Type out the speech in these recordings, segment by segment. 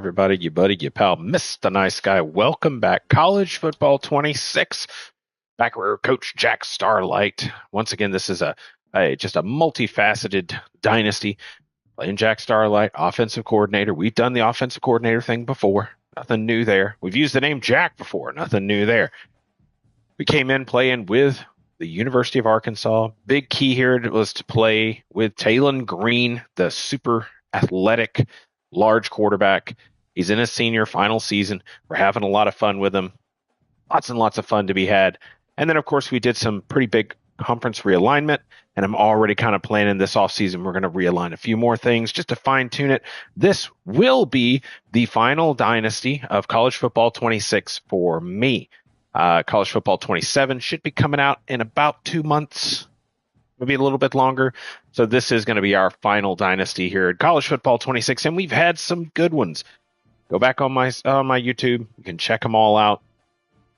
everybody, you buddy, you pal, Mr. Nice Guy. Welcome back. College Football 26. Back where Coach Jack Starlite. Once again, this is just a multifaceted dynasty. Playing Jack Starlite, offensive coordinator. We've done the offensive coordinator thing before. Nothing new there. We've used the name Jack before. Nothing new there. We came in playing with the University of Arkansas. Big key here was to play with Talon Green, the super athletic, large quarterback. He's in his senior final season. We're having a lot of fun with him. Lots and lots of fun to be had. And then, of course, we did some pretty big conference realignment, and I'm already kind of planning this offseason. We're going to realign a few more things just to fine-tune it. This will be the final dynasty of College Football 26 for me. College Football 27 should be coming out in about 2 months, maybe a little bit longer. So this is going to be our final dynasty here at College Football 26, and we've had some good ones. Go back on my YouTube. You can check them all out.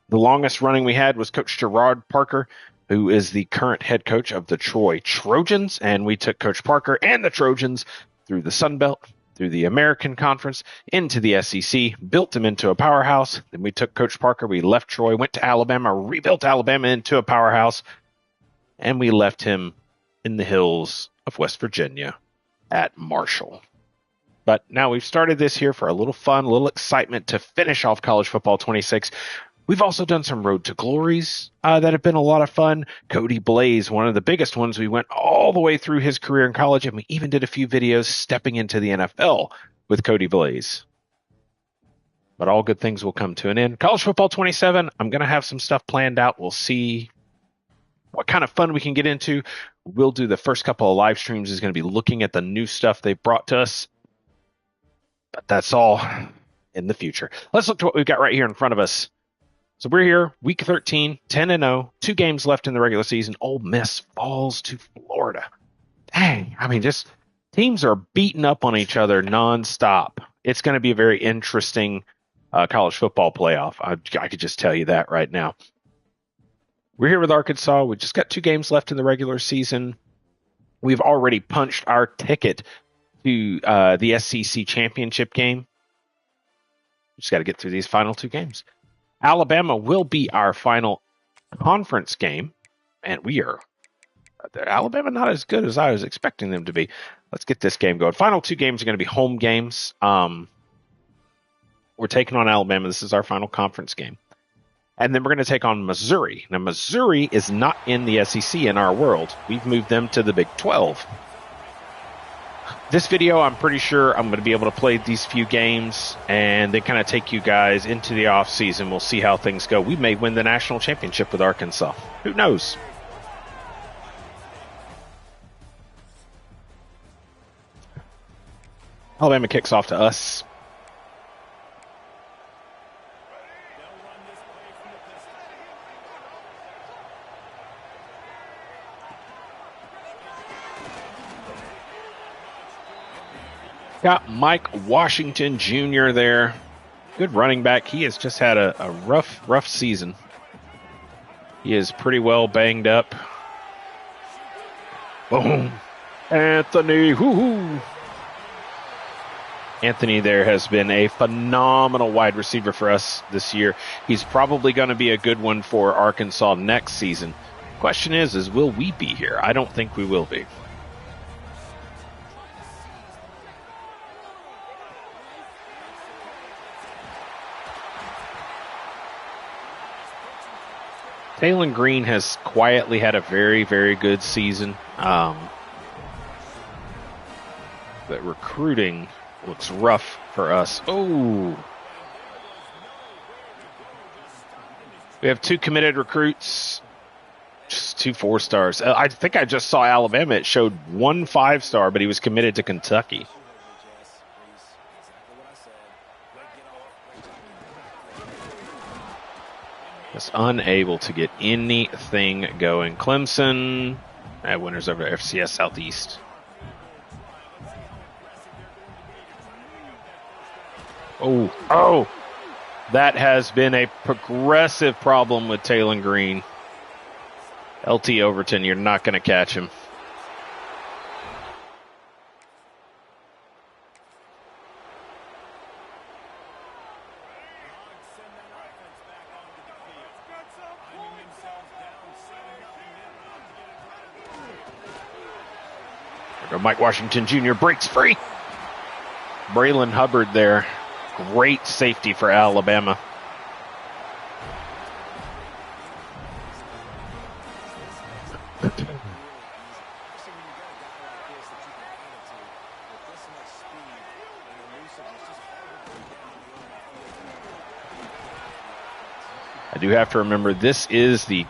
The longest running we had was Coach Gerard Parker, who is the current head coach of the Troy Trojans, and we took Coach Parker and the Trojans through the Sun Belt, through the American Conference, into the SEC, built them into a powerhouse. Then we took Coach Parker, we left Troy, went to Alabama, rebuilt Alabama into a powerhouse, and we left him in the hills of West Virginia at Marshall. But now we've started this here for a little fun, a little excitement to finish off College Football 26. We've also done some Road to Glories that have been a lot of fun. Cody Blaze, one of the biggest ones. We went all the way through his career in college, and we even did a few videos stepping into the NFL with Cody Blaze. But all good things will come to an end. College Football 27, I'm going to have some stuff planned out. We'll see what kind of fun we can get into. We'll do the first couple of live streams is going to be looking at the new stuff they brought to us. But that's all in the future. Let's look to what we've got right here in front of us. So we're here, week 13, 10-0, 2 games left in the regular season. Ole Miss falls to Florida. Dang, I mean, just teams are beating up on each other nonstop. It's going to be a very interesting college football playoff. I could just tell you that right now. We're here with Arkansas. We just got 2 games left in the regular season. We've already punched our ticket to the SEC championship game. Just got to get through these final 2 games. Alabama will be our final conference game, and Alabama not as good as I was expecting them to be. Let's get this game going. Final 2 games are going to be home games. We're taking on Alabama. This is our final conference game. And then we're going to take on Missouri. Now, Missouri is not in the SEC in our world. We've moved them to the Big 12. This video, I'm pretty sure I'm going to be able to play these few games and then kind of take you guys into the off season. We'll see how things go. We may win the national championship with Arkansas. Who knows? Alabama kicks off to us. Got Mike Washington Jr. there. Good running back. He has just had a rough season. He is pretty well banged up. Boom. Anthony. Woo-hoo. Anthony there has been a phenomenal wide receiver for us this year. He's probably going to be a good one for Arkansas next season. Question is will we be here? I don't think we will be. Talon Green has quietly had a very, very good season. But recruiting looks rough for us. Oh. We have 2 committed recruits. Just 2 4-stars. I think I just saw Alabama. It showed 1 5-star, but he was committed to Kentucky. Just unable to get anything going. Clemson, winners over FCS Southeast. Oh, that has been a progressive problem with Talon Green. LT Overton, you're not going to catch him. Mike Washington Jr. breaks free. Braylon Hubbard there. Great safety for Alabama. I do have to remember this is the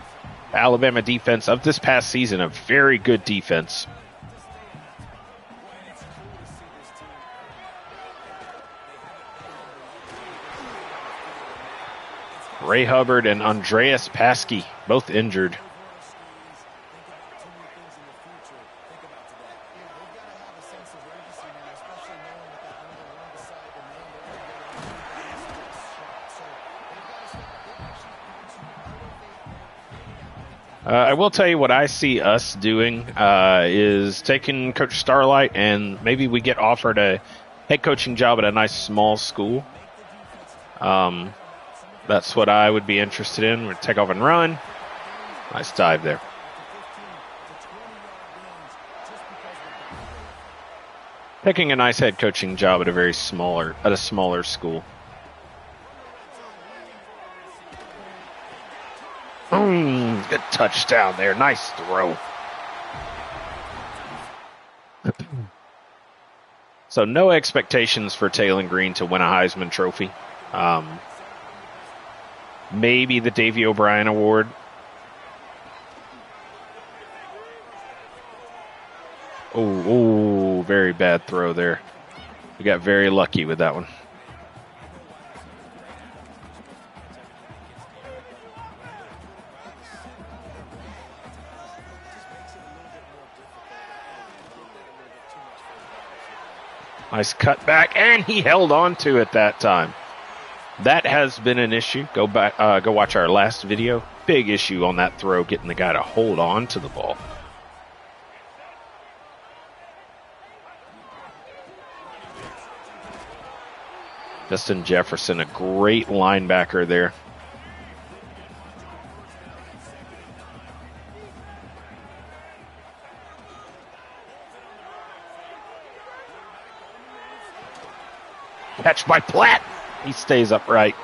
Alabama defense of this past season, a very good defense. Ray Hubbard and Andreas Paskey, both injured. I will tell you what I see us doing is taking Coach Starlite, and maybe we get offered a head coaching job at a nice small school. That's what I would be interested in. We'd take off and run. Nice dive there. Taking a nice head coaching job at a smaller school. Good touchdown there. Nice throw. So no expectations for Taylon Green to win a Heisman Trophy. Maybe the Davey O'Brien Award. Oh, very bad throw there. We got very lucky with that one. Nice cut back, and he held on to it that time. That has been an issue. Go watch our last video. Big issue on that throw, getting the guy to hold on to the ball. Justin Jefferson, a great linebacker there. Catch by Platt. He stays upright.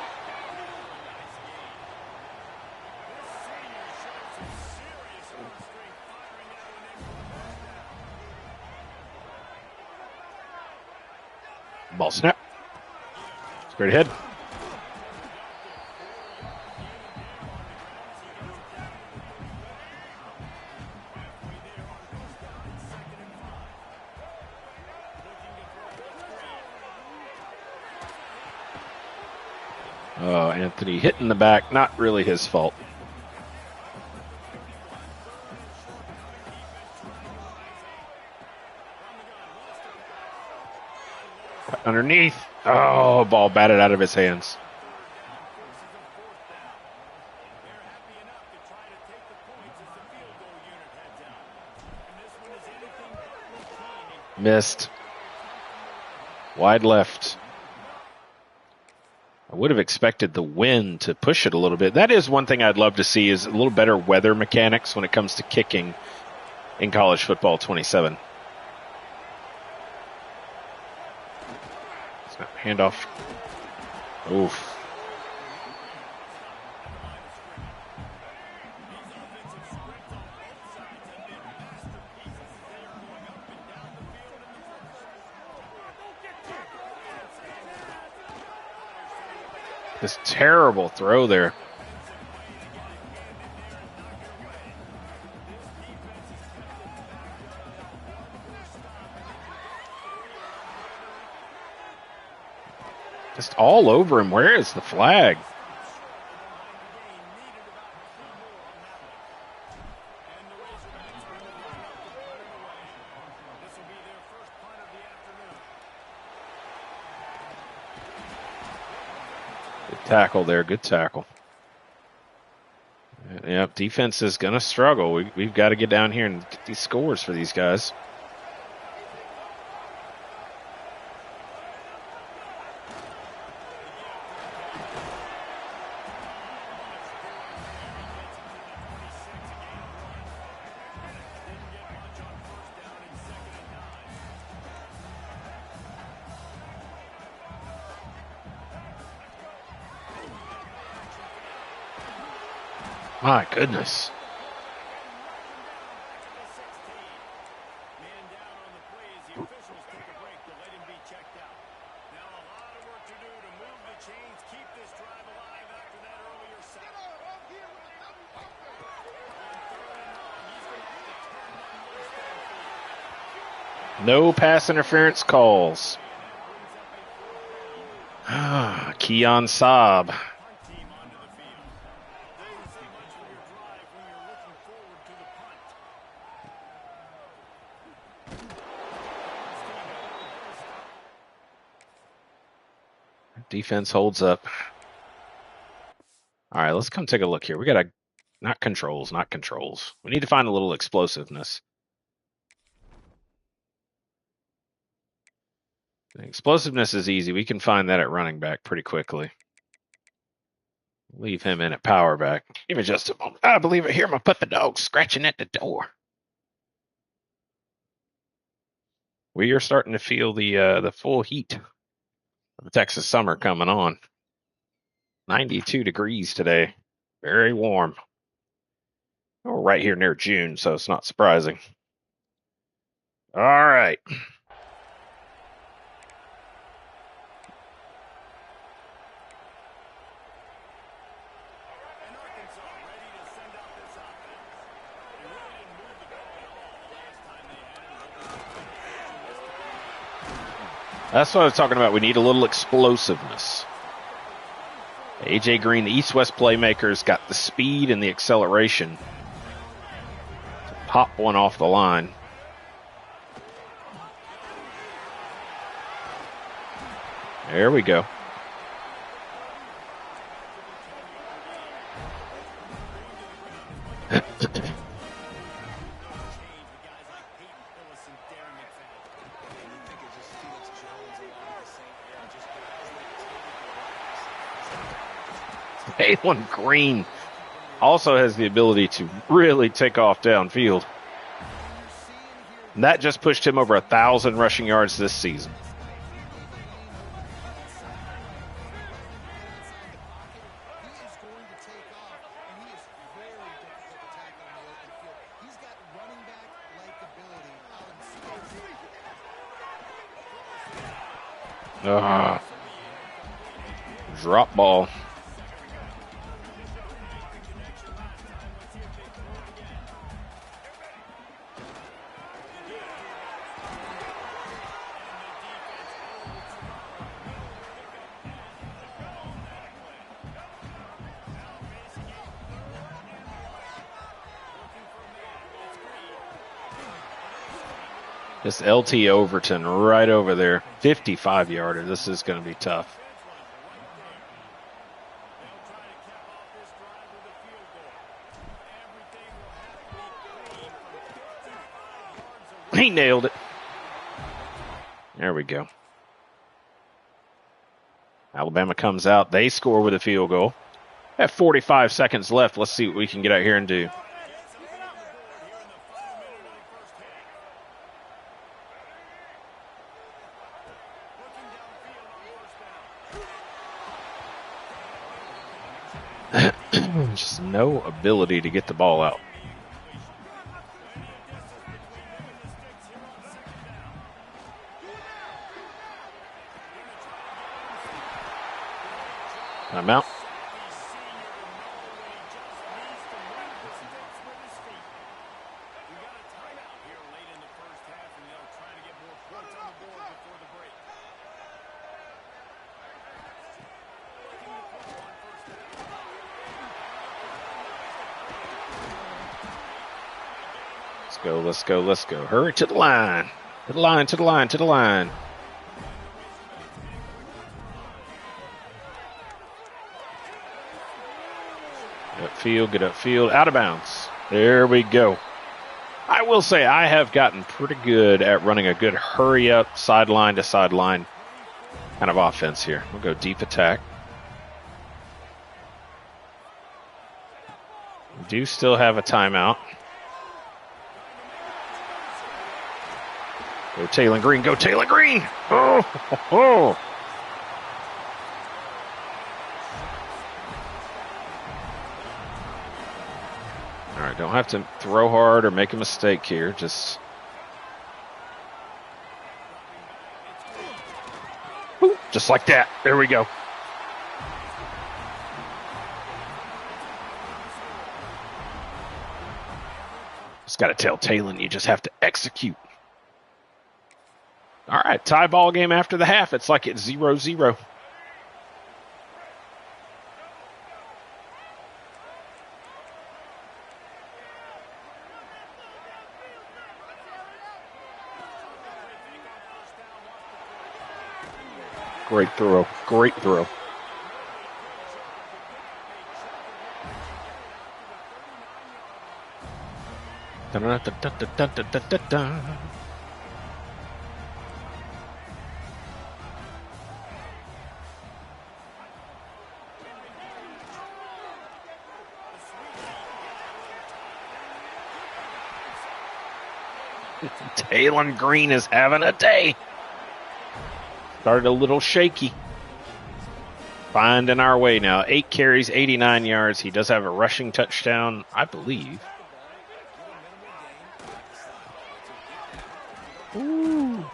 Ball snap. Straight ahead. Oh, Anthony hitting the back. Not really his fault. Underneath. Oh, ball batted out of his hands. Missed. Wide left. I would have expected the wind to push it a little bit. That is one thing I'd love to see, is a little better weather mechanics when it comes to kicking in college football 27. Handoff. Oof. This terrible throw there. Just all over him. Where is the flag? Good tackle there. Good tackle. Yep, defense is going to struggle. We've got to get down here and get these scores for these guys. My goodness. No pass interference calls. Keon Saab. Defense holds up. All right, let's come take a look here. We got not controls. We need to find a little explosiveness. Explosiveness is easy. We can find that at running back pretty quickly. Leave him in at power back. Give me just a moment. I believe I hear my puppy dog scratching at the door. We are starting to feel the full heat of the Texas summer coming on. 92 degrees today. Very warm. We're right here near June, so it's not surprising. All right. That's what I was talking about. We need a little explosiveness. AJ Green, the East-West playmakers, got the speed and the acceleration to pop one off the line. There we go. Jalen Green also has the ability to really take off downfield. And that just pushed him over 1,000 rushing yards this season. Drop ball. This LT Overton right over there, 55-yarder. This is going to be tough. He nailed it. There we go. Alabama comes out. They score with a field goal. Have 45 seconds left. Let's see what we can get out here and do. Just no ability to get the ball out. Timeout. Let's go. Hurry to the line. To the line. Get upfield, out of bounds. There we go. I will say I have gotten pretty good at running a good hurry up, sideline to sideline kind of offense here. We'll go deep attack. We do still have a timeout. Go Taylor Green. Oh. don't have to throw hard or make a mistake here. Just like that. There we go. Just got to tell Talon you just have to execute. All right, tie ball game after the half. It's like it's 0-0. Great throw. Great throw. Talon Green is having a day. Started a little shaky. Finding our way now. 8 carries, 89 yards. He does have a rushing touchdown, I believe. Ooh.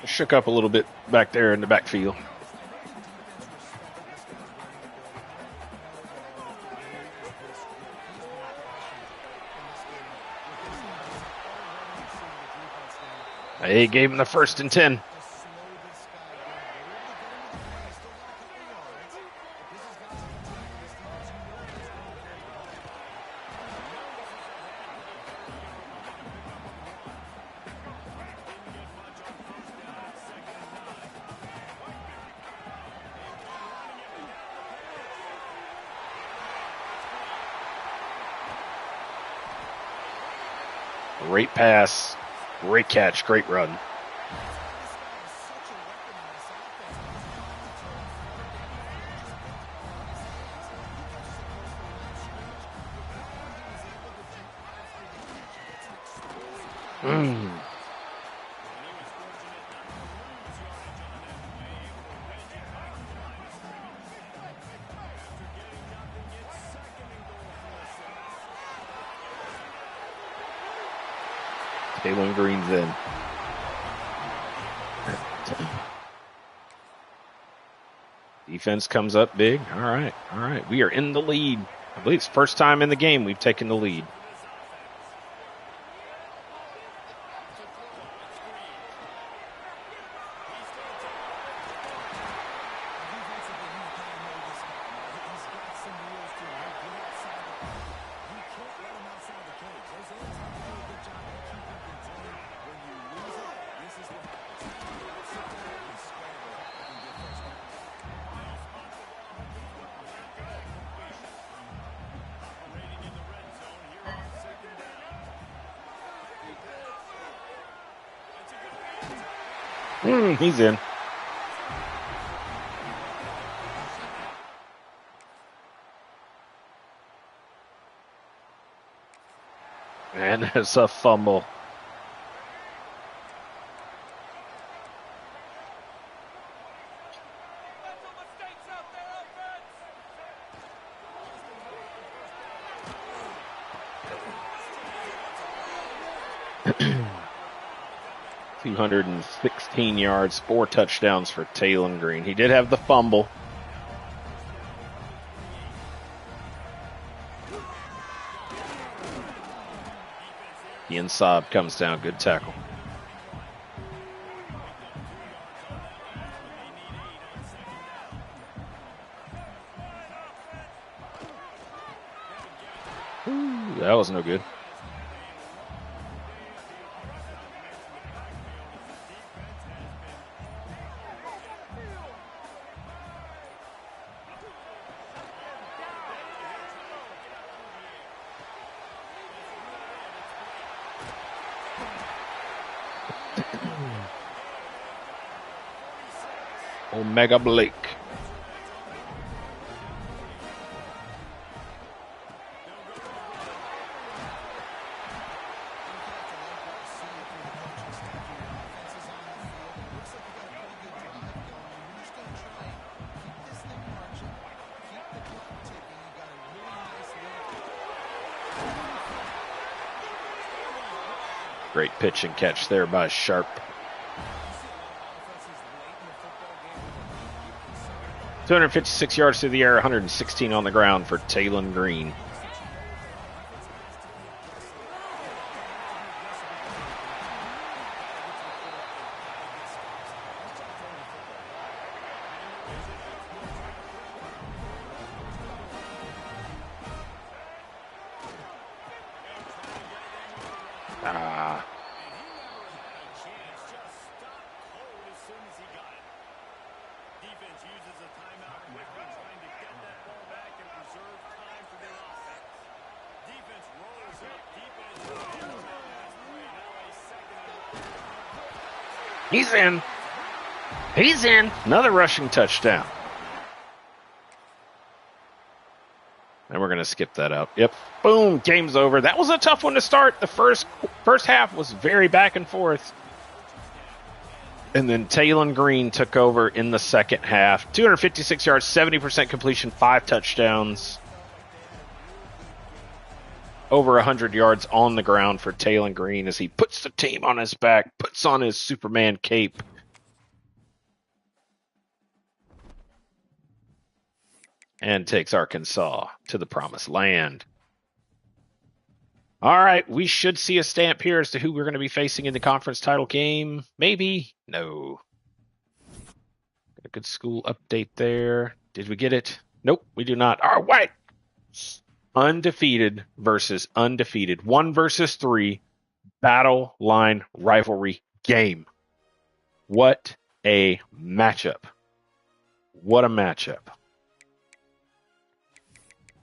Shook up a little bit back there in the backfield. They gave him the 1st and 10. Great pass, great catch, great run. Talon Green's in. Defense comes up big. All right. We are in the lead. I believe it's the first time in the game we've taken the lead. He's in. And there's a fumble. $216 yards, 4 touchdowns for Talon Green. He did have the fumble. Ian Saab comes down. Good tackle. Ooh, that was no good. Omega Blake. Great pitch and catch there by Sharp. .256 yards through the air, 116 on the ground for Talon Green. He's in. He's in. Another rushing touchdown. And we're going to skip that out. Yep. Boom. Game's over. That was a tough one to start. The first half was very back and forth. And then Talon Green took over in the second half. 256 yards, 70% completion, 5 touchdowns. Over 100 yards on the ground for Talon Green as he puts the team on his back, puts on his Superman cape. And takes Arkansas to the promised land. All right, we should see a stamp here as to who we're going to be facing in the conference title game. Maybe. No. Got a good school update there. Did we get it? Nope, we do not. All right. Undefeated versus undefeated. 1 versus 3. Battle line rivalry game. What a matchup. What a matchup.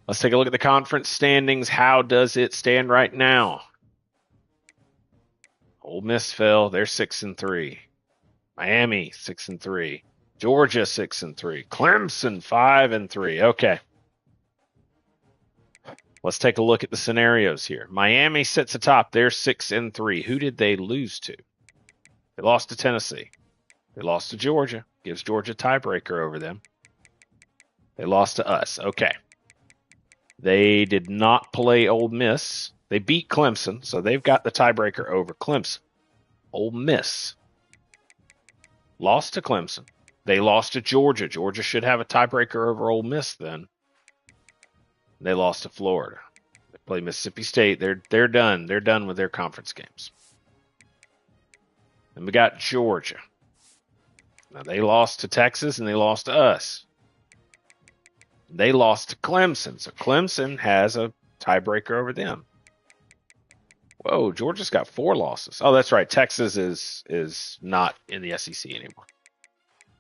Let's take a look at the conference standings. How does it stand right now? Ole Miss fell. They're 6-3. Miami 6-3. Georgia 6-3. Clemson 5-3. Okay. Let's take a look at the scenarios here. Miami sits atop. They're 6-3. Who did they lose to? They lost to Tennessee. They lost to Georgia. Gives Georgia a tiebreaker over them. They lost to us. Okay. They did not play Ole Miss. They beat Clemson, so they've got the tiebreaker over Clemson. Ole Miss lost to Clemson. They lost to Georgia. Georgia should have a tiebreaker over Ole Miss then. They lost to Florida. They play Mississippi State. They're done. They're done with their conference games. Then we got Georgia. Now they lost to Texas and they lost to us. They lost to Clemson, so Clemson has a tiebreaker over them. Whoa, Georgia's got 4 losses. Oh, that's right. Texas is not in the SEC anymore.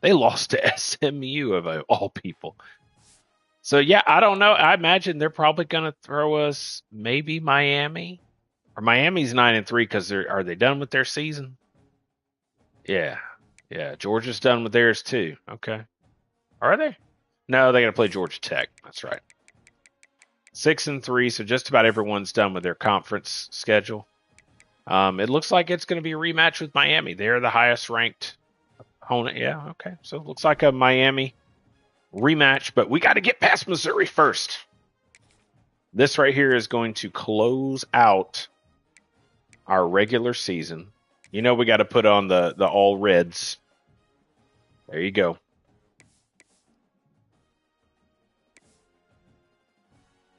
They lost to SMU of all people. So, yeah, I don't know. I imagine they're probably going to throw us maybe Miami. Or Miami's 9-3 because are they done with their season? Yeah. Yeah, Georgia's done with theirs too. Okay. Are they? No, they got to play Georgia Tech. That's right. 6-3, so just about everyone's done with their conference schedule. It looks like it's going to be a rematch with Miami. They're the highest ranked opponent. Yeah, okay. So it looks like a Miami rematch, but we got to get past Missouri first. This right here is going to close out our regular season. You know we got to put on the all reds. There you go.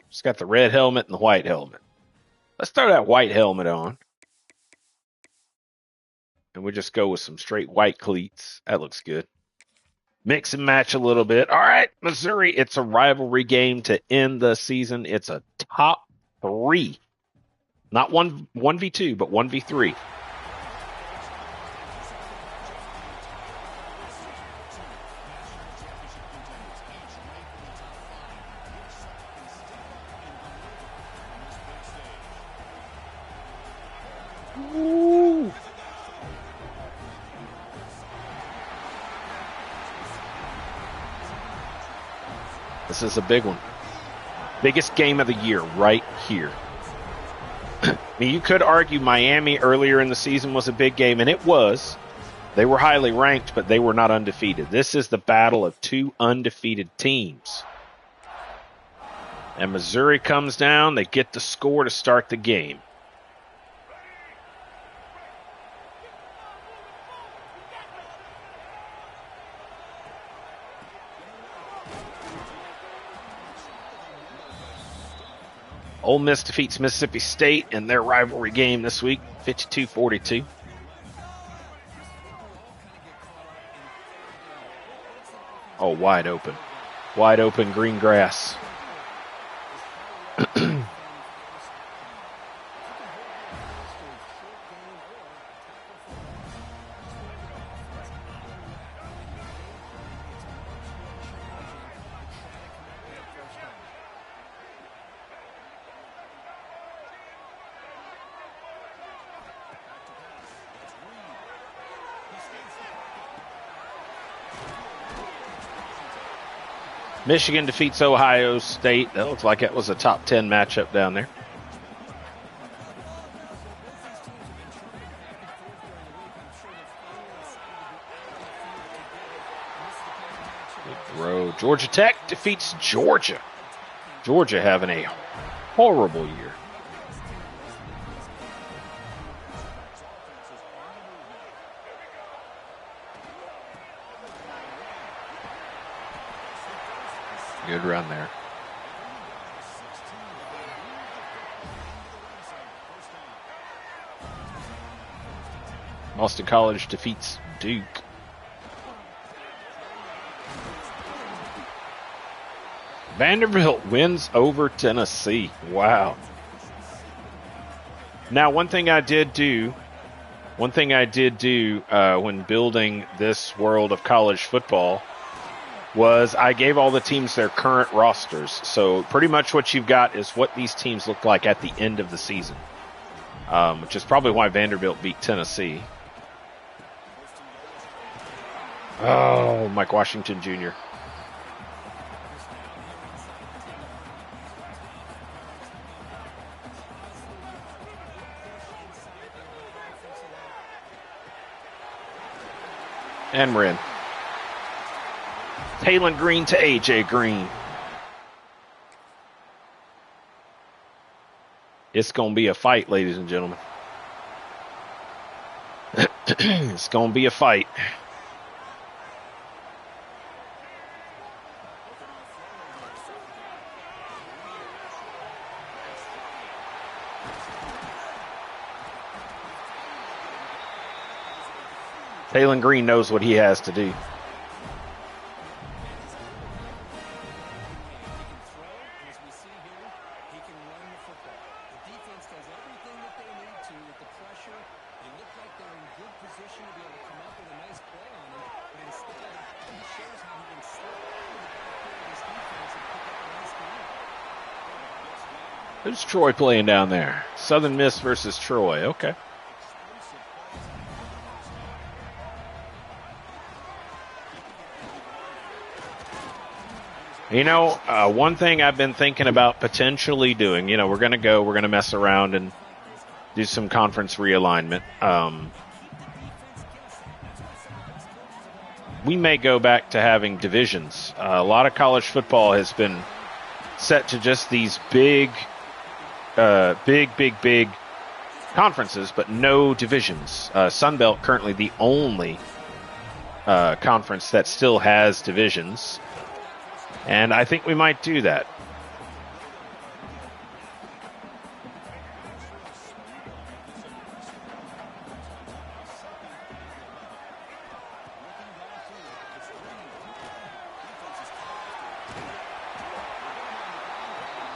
It's got the red helmet and the white helmet. Let's throw that white helmet on. And we just go with some straight white cleats. That looks good. Mix and match a little bit. All right, Missouri, it's a rivalry game to end the season. It's a top 3. Not 1v2, but 1v3. Ooh. This is a big one. Biggest game of the year right here. I mean, you could argue Miami earlier in the season was a big game, and it was. They were highly ranked, but they were not undefeated. This is the battle of 2 undefeated teams. And Missouri comes down. They get the score to start the game. Ole Miss defeats Mississippi State in their rivalry game this week, 52-42. Oh, wide open. Wide open green grass. Michigan defeats Ohio State. That looks like it was a top 10 matchup down there. Good throw. Georgia Tech defeats Georgia. Georgia having a horrible year. Good run there. Boston College defeats Duke. Vanderbilt wins over Tennessee. Wow. Now, one thing I did do when building this world of college football was I gave all the teams their current rosters. So pretty much what you've got is what these teams look like at the end of the season, which is probably why Vanderbilt beat Tennessee. Oh, Mike Washington Jr. And we're in. Talon Green to A.J. Green. It's going to be a fight, ladies and gentlemen. It's going to be a fight. Talon Green knows what he has to do. Who's Troy playing down there? Southern Miss versus Troy. Okay. You know, one thing I've been thinking about potentially doing, we're going to mess around and do some conference realignment. We may go back to having divisions. A lot of college football has been set to just these big conferences, but no divisions. Sun Belt currently the only conference that still has divisions, and I think we might do that.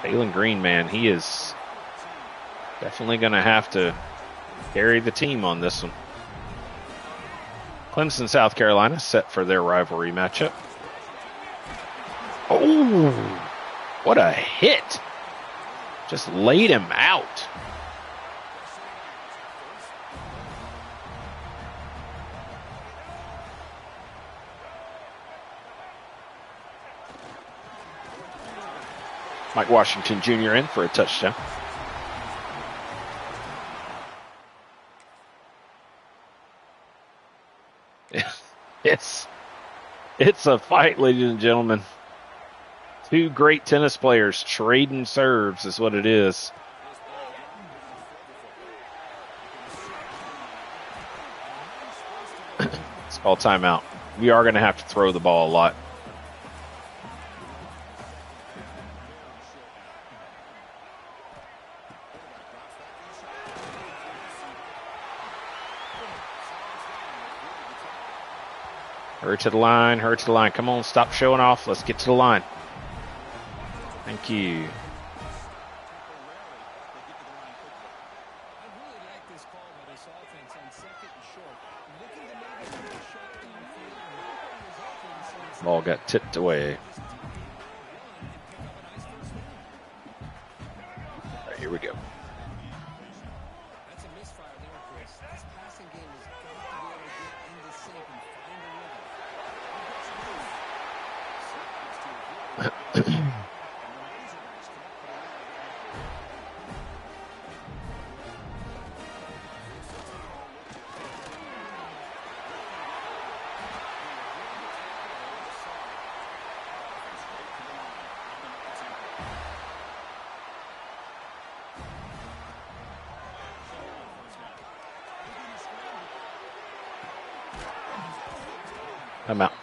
Talon Green, man, he is definitely going to have to carry the team on this one. Clemson, South Carolina, set for their rivalry matchup. Oh, what a hit. Just laid him out. Mike Washington Jr. in for a touchdown. It's a fight, ladies and gentlemen. Two great tennis players trading serves is what it is. It's called timeout. We are going to have to throw the ball a lot. Hurry to the line. Hurry to the line. Come on, stop showing off. Let's get to the line. Thank you. Ball got tipped away. All right, here we go. I'm out.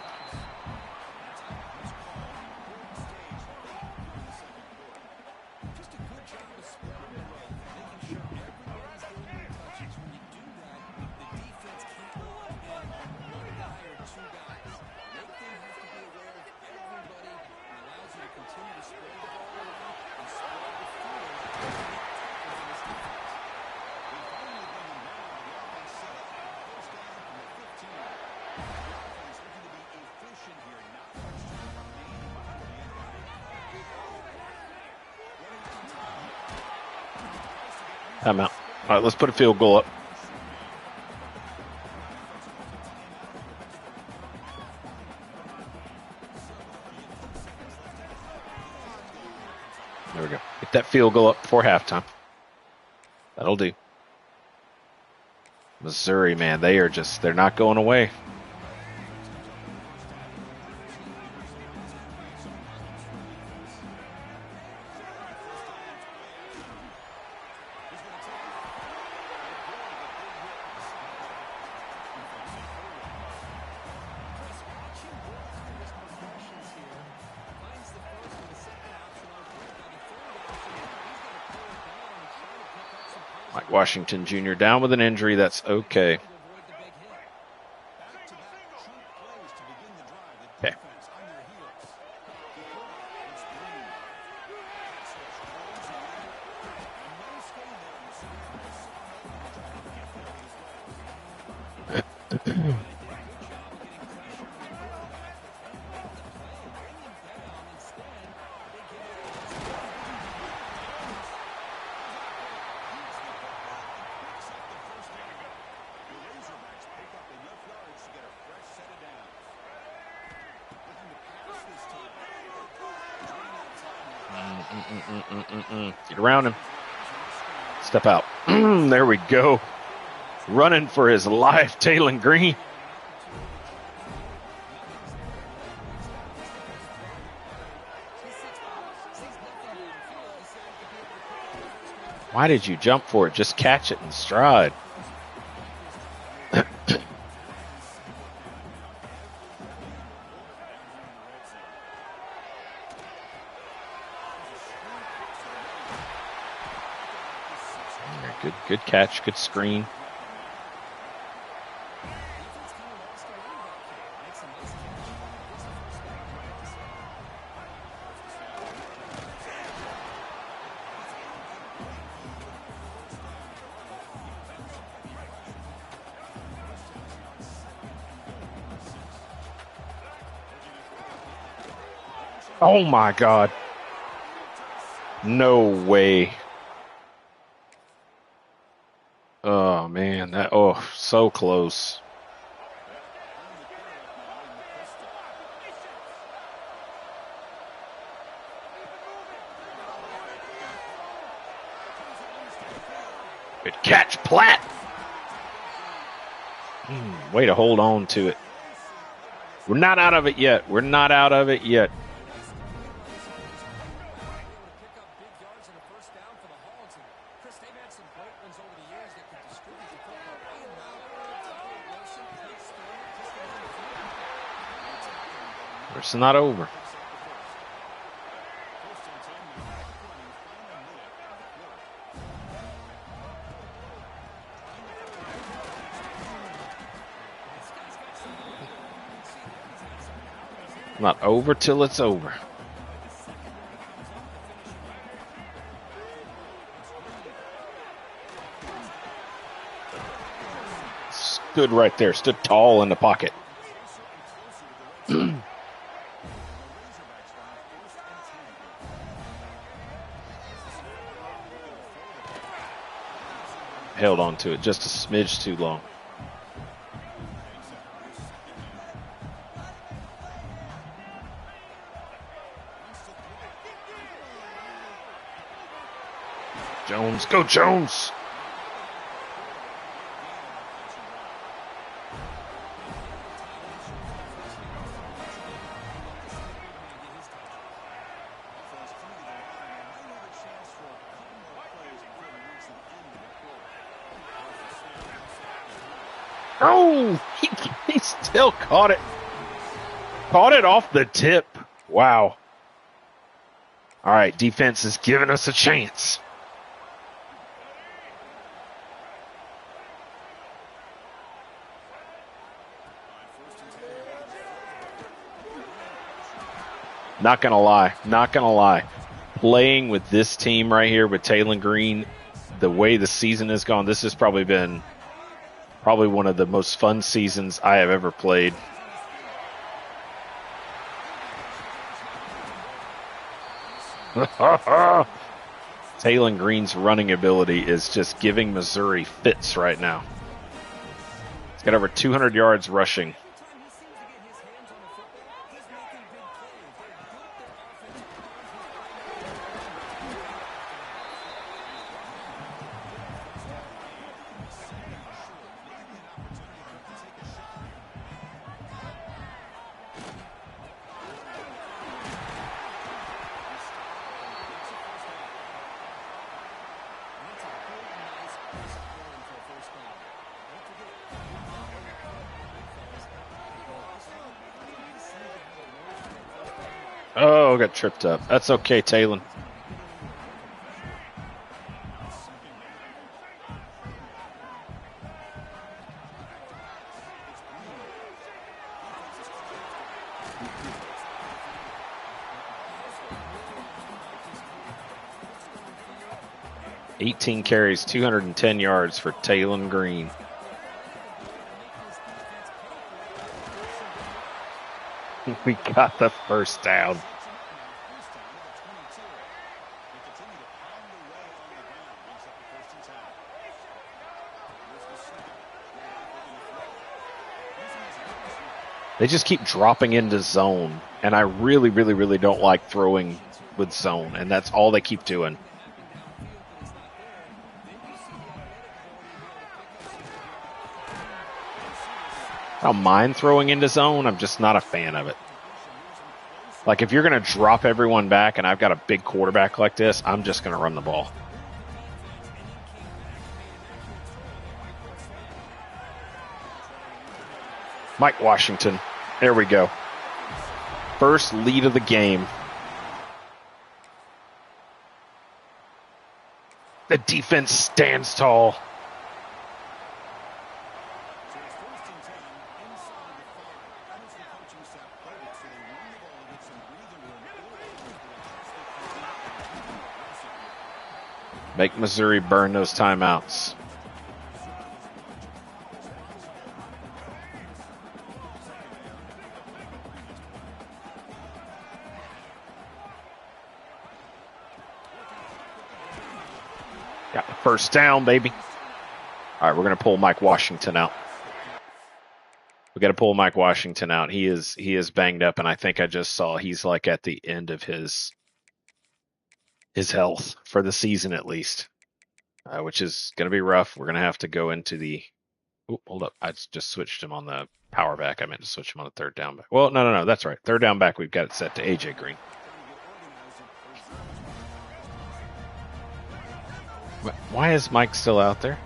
I'm out. All right, let's put a field goal up. There we go. Get that field goal up before halftime. That'll do. Missouri, man, they're not going away. Mike Washington Jr. down with an injury. That's okay. Okay. Get around him. Step out. There we go. Running for his life, Taylon Green. Why did you jump for it? Just catch it in stride. Good catch, good screen. Oh my God. No way. Oh man, so close. Good catch, Platt. Way to hold on to it. We're not out of it yet. We're not out of it yet. It's not over. Not over till it's over. Stood right there. Stood tall in the pocket. Held on to it just a smidge too long. Jones, go Jones! Oh, he still caught it. Caught it off the tip. Wow. All right, defense is giving us a chance. Not going to lie. Playing with this team right here with Taylor Green, the way the season has gone, this has probably been one of the most fun seasons I have ever played. Taylor Green's running ability is just giving Missouri fits right now. He's got over 200 yards rushing. Oh, got tripped up. That's okay, Taylor. $18 carries, 210 yards for Taylor Green. We got the first down. They just keep dropping into zone, and I really, really, really don't like throwing with zone, and that's all they keep doing. I don't mind throwing into zone. I'm just not a fan of it. Like, if you're going to drop everyone back and I've got a big quarterback like this, I'm just going to run the ball. Mike Washington. There we go. First lead of the game. The defense stands tall. Make Missouri burn those timeouts. Got the first down, baby. All right, we're going to pull Mike Washington out. We got to pull Mike Washington out. He is banged up, and I think I just saw he's like at the end of his health for the season at least, which is going to be rough. We're going to have to go into the. Oh, hold up! I just switched him on the power back. I meant to switch him on the third down back. Well, no, that's right. Third down back. We've got it set to AJ Green. Why is Mike still out there?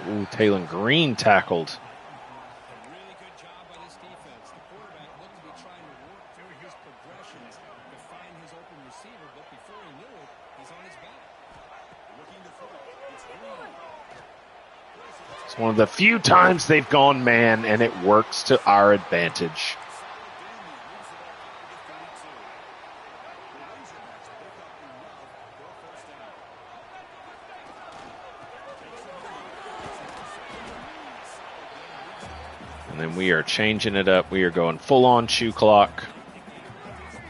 Ooh, Taylor Green tackled. A really good job by this defense. The quarterback looked to be trying to work through his progressions to find his open receiver, but before he knew it, he's on his back. Looking to throw. It's Green. It's one of the few times they've gone man, and it works to our advantage. And then we are changing it up. We are going full-on chew clock.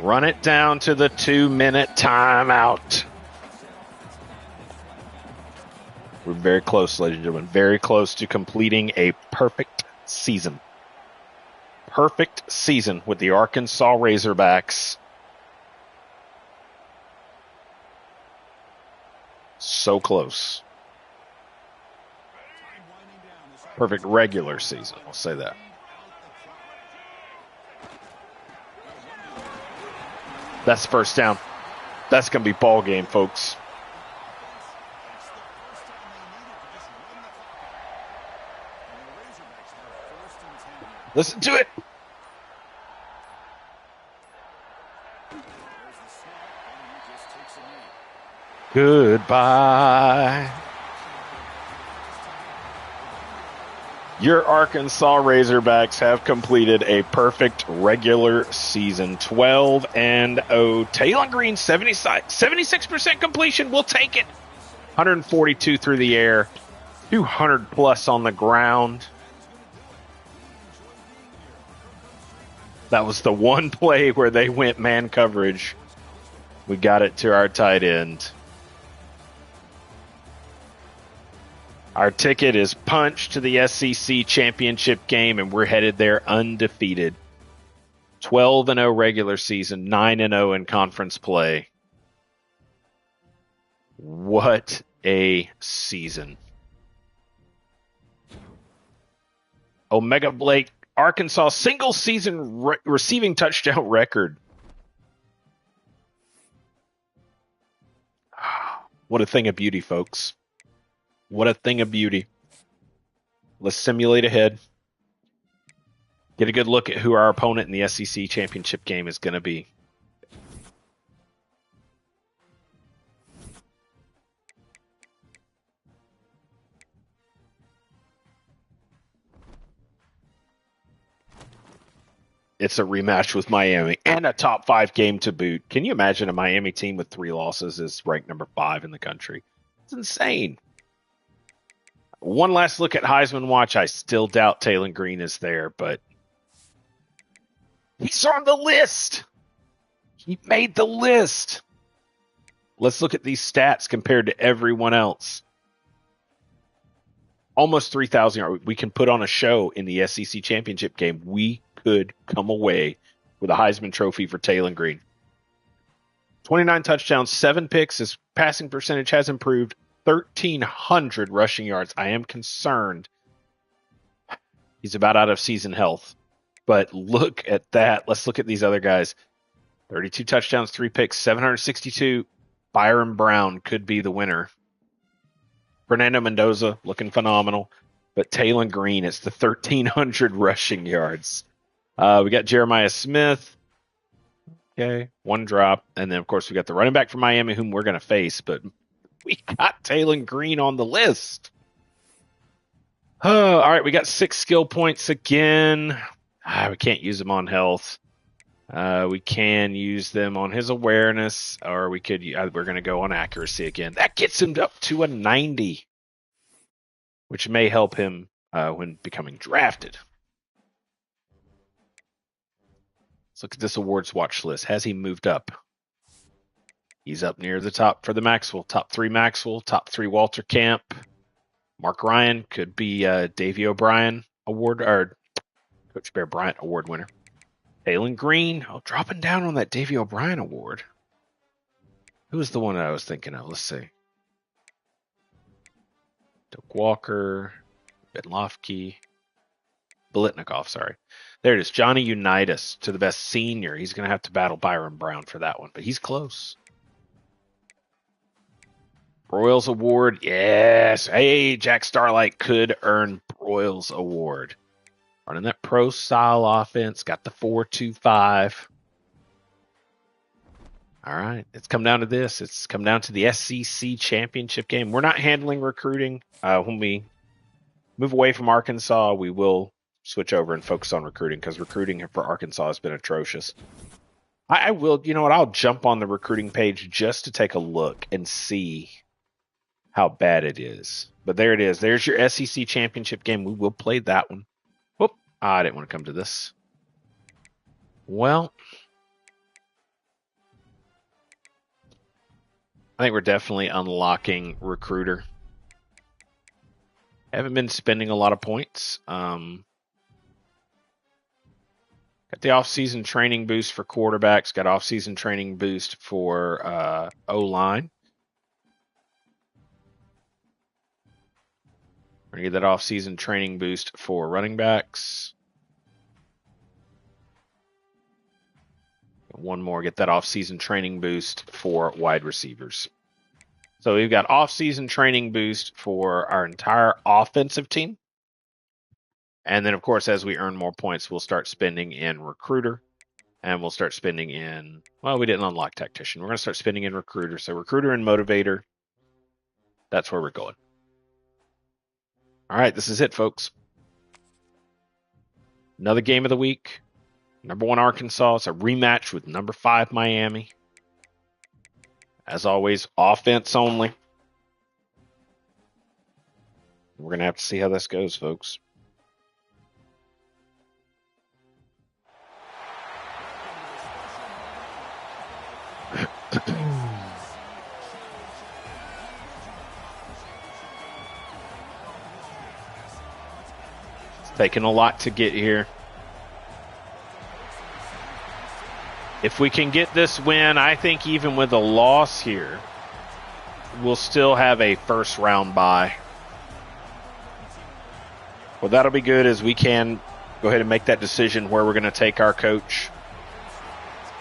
Run it down to the 2-minute timeout. We're very close, ladies and gentlemen. Very close to completing a perfect season. Perfect season with the Arkansas Razorbacks. So close. Perfect regular season, I'll say that. That's first down. That's going to be ball game, folks. Listen to it. Goodbye. Your Arkansas Razorbacks have completed a perfect regular season. 12-0. Taylor Green, 76% completion. We'll take it. 142 through the air. 200 plus on the ground. That was the one play where they went man coverage. We got it to our tight end. Our ticket is punched to the SEC championship game, and we're headed there undefeated. 12-0 regular season, 9-0 in conference play. What a season. Omega Blake, Arkansas single season receiving touchdown record. What a thing of beauty, folks. What a thing of beauty. Let's simulate ahead. Get a good look at who our opponent in the SEC championship game is going to be. It's a rematch with Miami and a top 5 game to boot. Can you imagine a Miami team with 3 losses is ranked number 5 in the country? It's insane. One last look at Heisman Watch. I still doubt Taylor Green is there, but he's on the list. He made the list. Let's look at these stats compared to everyone else. Almost 3,000 yards. We can put on a show in the SEC championship game. We could come away with a Heisman Trophy for Taylor Green. 29 touchdowns, 7 picks. His passing percentage has improved. 1,300 rushing yards. I am concerned he's about out of season health. But look at that. Let's look at these other guys. 32 touchdowns, 3 picks, 762. Byron Brown could be the winner. Fernando Mendoza looking phenomenal. But Taylor Green, it's the 1,300 rushing yards. We got Jeremiah Smith. Okay, 1 drop. And then, of course, we got the running back from Miami, whom we're going to face. But we got Taylor Green on the list. All right, we got 6 skill points again. We can't use them on health. We can use them on his awareness, or we could. We're going to go on accuracy again. That gets him up to a 90, which may help him when becoming drafted. Let's look at this awards watch list. Has he moved up? He's up near the top for the Maxwell. Top 3 Maxwell, top 3 Walter Camp. Mark Ryan could be Davey O'Brien Award, or Coach Bear Bryant Award winner. Taylor Green, dropping down on that Davey O'Brien Award. Who was the one that I was thinking of? Let's see. Doak Walker, Ben Lofke, Bolitnikoff, sorry. There it is. Johnny Unitas to the best senior. He's going to have to battle Byron Brown for that one, but he's close. Broyles Award, yes. Hey, Jack Starlite could earn Broyles Award. Running that pro style offense, got the 4.25. All right, it's come down to this. It's come down to the SEC championship game. We're not handling recruiting. When we move away from Arkansas, we will switch over and focus on recruiting because recruiting for Arkansas has been atrocious. I will, you know what? I'll jump on the recruiting page just to take a look and see how bad it is. But there it is. There's your SEC championship game. We will play that one. Whoop. I didn't want to come to this. Well, I think we're definitely unlocking recruiter. Haven't been spending a lot of points. Got the off-season training boost for quarterbacks. Got off-season training boost for O-line. We're going to get that off-season training boost for running backs. One more, get that off-season training boost for wide receivers. So we've got off-season training boost for our entire offensive team. And then, of course, as we earn more points, we'll start spending in recruiter. And we'll start spending in, well, we didn't unlock tactician. We're going to start spending in recruiter. So recruiter and motivator, that's where we're going. All right, this is it, folks. Another game of the week. Number 1 Arkansas. It's a rematch with number 5 Miami. As always, offense only. We're going to have to see how this goes, folks. It's taken a lot to get here. If we can get this win, I think even with a loss here, we'll still have a first round bye. Well, that'll be good as we can go ahead and make that decision where we're going to take our coach.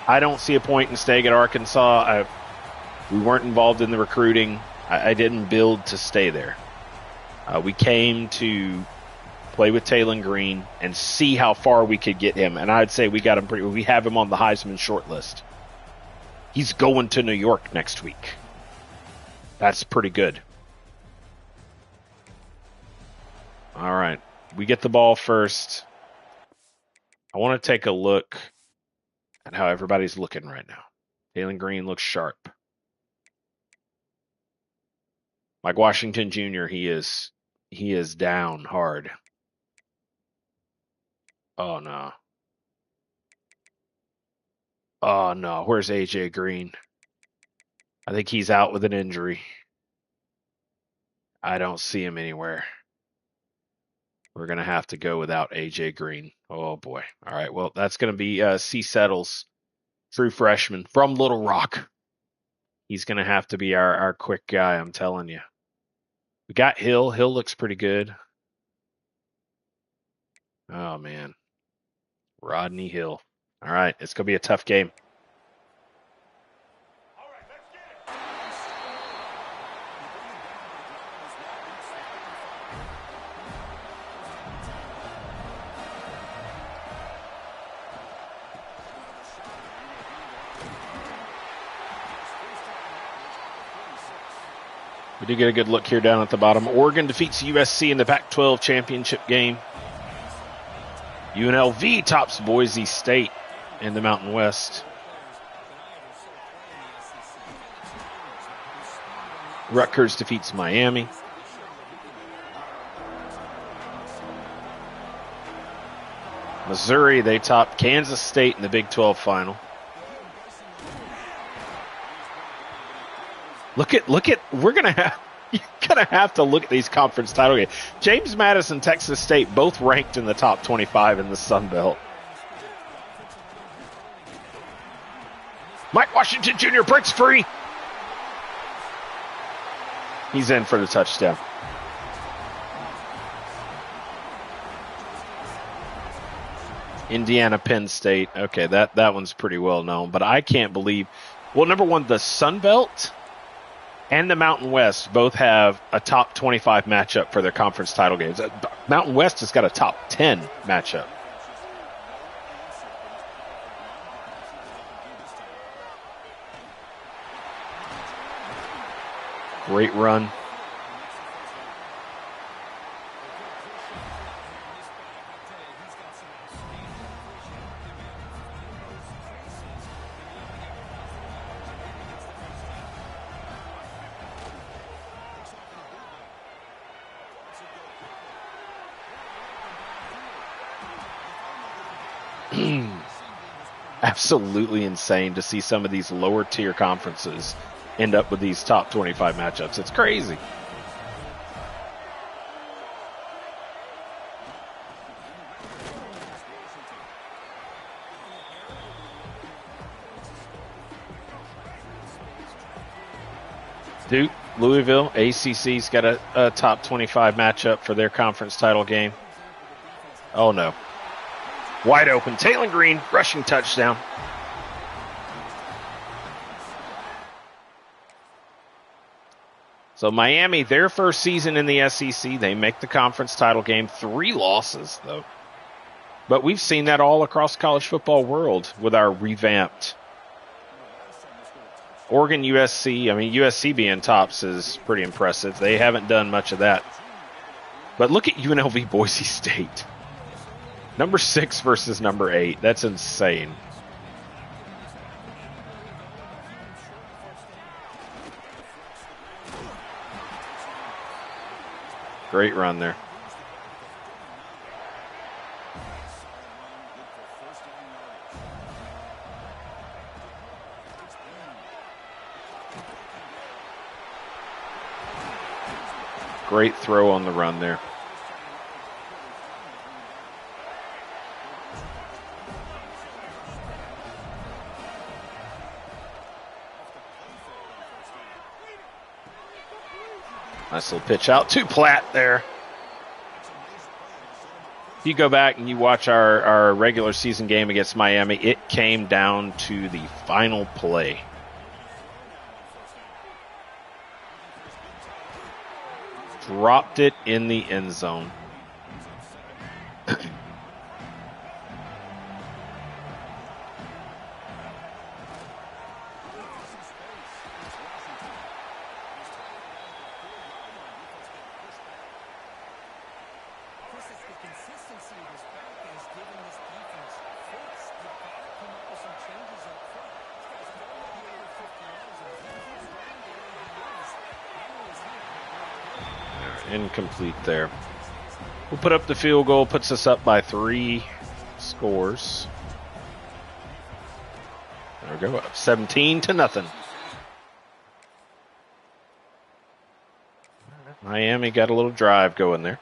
I don't see a point in staying at Arkansas. We weren't involved in the recruiting. I didn't build to stay there. We came to play with Taylor Green and see how far we could get him. And I'd say we got him we have him on the Heisman short list. He's going to New York next week. That's pretty good. All right. We get the ball first. I want to take a look at how everybody's looking right now. Taylor Green looks sharp. Mike Washington Jr., he is down hard. Oh, no. Oh, no. Where's A.J. Green? I think he's out with an injury. I don't see him anywhere. We're going to have to go without A.J. Green. Oh, boy. All right. Well, that's going to be C. Settles, true freshman from Little Rock. He's going to have to be our quick guy, I'm telling you. We got Hill. Hill looks pretty good. Oh, man. Rodney Hill. All right, it's going to be a tough game. We do get a good look here down at the bottom. Oregon defeats USC in the Pac-12 championship game. UNLV tops Boise State in the Mountain West. Rutgers defeats Miami. Missouri, they top Kansas State in the Big 12 final. Look at, you're going to have to look at these conference title games. James Madison, Texas State, both ranked in the top 25 in the Sun Belt. Mike Washington Jr. breaks free. He's in for the touchdown. Indiana, Penn State. Okay, that one's pretty well known, but I can't believe. Well, number one, the Sun Belt. and the Mountain West both have a top 25 matchup for their conference title games. Mountain West has got a top 10 matchup. Great run. Absolutely insane to see some of these lower tier conferences end up with these top 25 matchups. It's crazy. Duke, Louisville, ACC's got a top 25 matchup for their conference title game. Oh no. Wide open. Taylor Green, rushing touchdown. So Miami, their first season in the SEC, they make the conference title game. 3 losses, though. But we've seen that all across the college football world with our revamped Oregon, USC. I mean, USC being tops is pretty impressive. They haven't done much of that. But look at UNLV Boise State. Number 6 versus number 8. That's insane. Great run there. Great throw on the run there. Nice little pitch out to Platt there. If you go back and you watch our regular season game against Miami, it came down to the final play. Dropped it in the end zone. Incomplete there. We'll put up the field goal, puts us up by 3 scores. There we go, up 17-0. Miami got a little drive going there.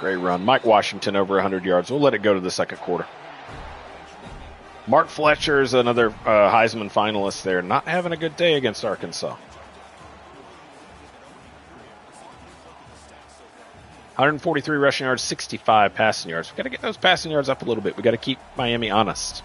Great run. Mike Washington over 100 yards. We'll let it go to the second quarter. Mark Fletcher is another Heisman finalist there. Not having a good day against Arkansas. 143 rushing yards, 65 passing yards. We've got to get those passing yards up a little bit. We've got to keep Miami honest.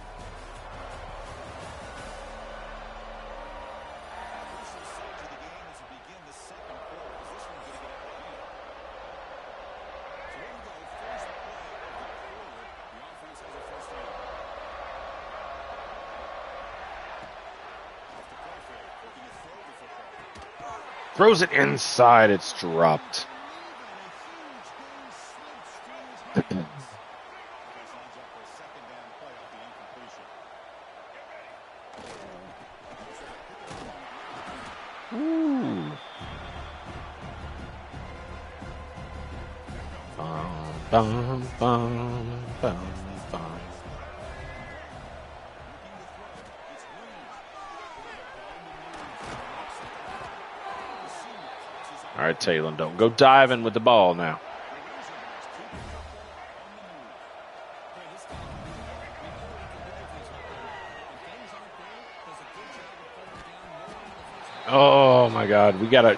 Throws it inside. It's dropped. Ooh. Bum, bum, bum, bum. All right, Talon, don't go diving with the ball now. Oh my God, we gotta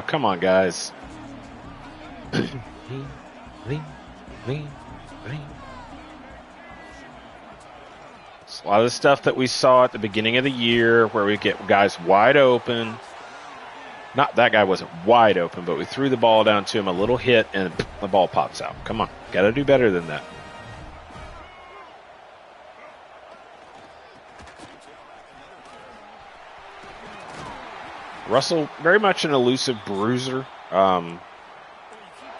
come on, guys. It's a lot of the stuff that we saw at the beginning of the year where we get guys wide open. Not that guy wasn't wide open, but we threw the ball down to him, a little hit, and the ball pops out. Come on, gotta do better than that. Russell, very much an elusive bruiser.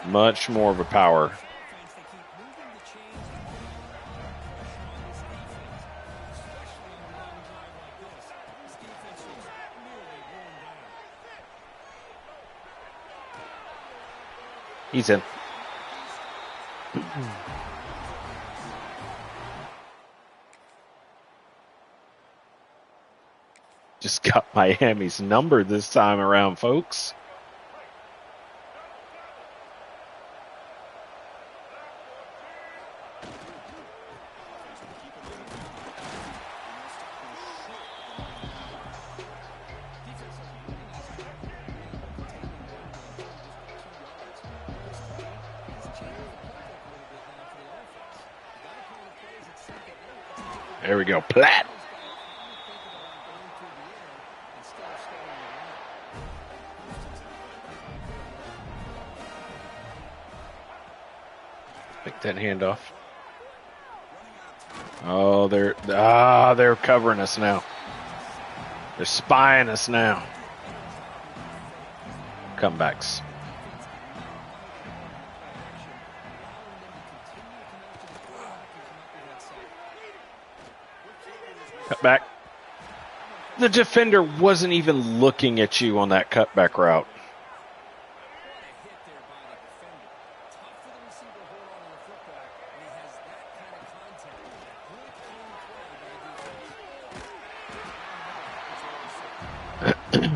Much more of a power. He's in. Just got Miami's number this time around, folks. There we go. Platt. Pick that handoff. Oh, they're covering us now. They're spying us now. Comebacks. Cut back. The defender wasn't even looking at you on that cutback route.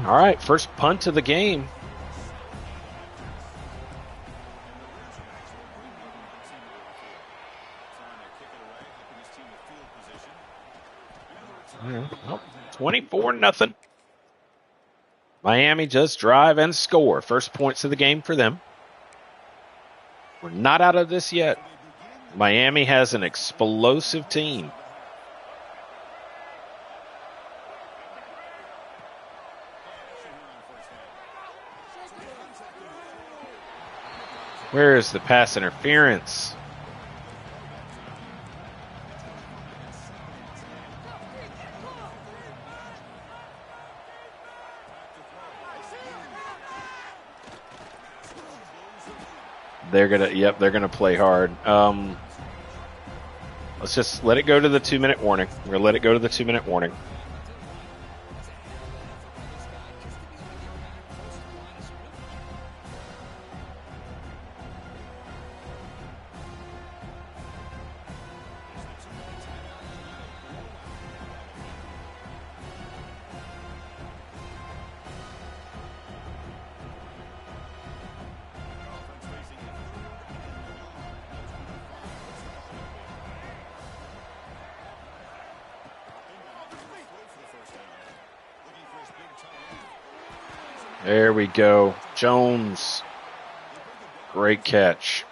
All right, first punt of the game. Oh, 24-0. Miami just drive and score. First points of the game for them. We're not out of this yet. Miami has an explosive team. Where is the pass interference? They're gonna play hard. Let's just let it go to the 2-minute warning. We're gonna let it go to the 2-minute warning. There we go. Jones. Great catch.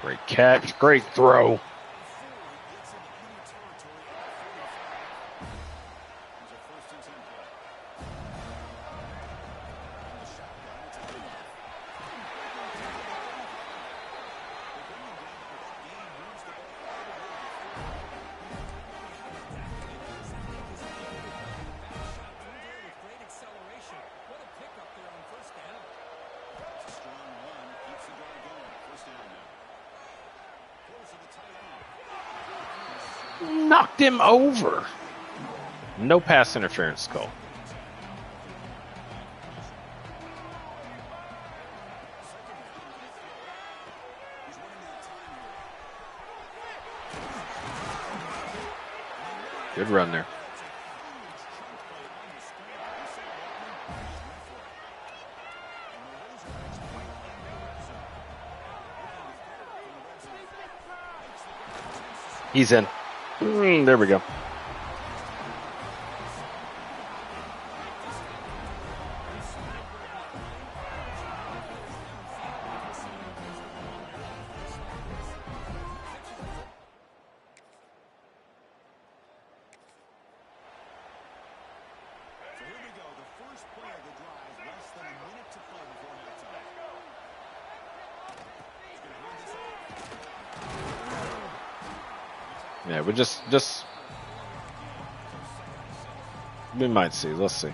Great catch. Great throw. Knocked him over. No pass interference call. Good run there. He's in. There we go. Yeah, we just we might see. Let's see.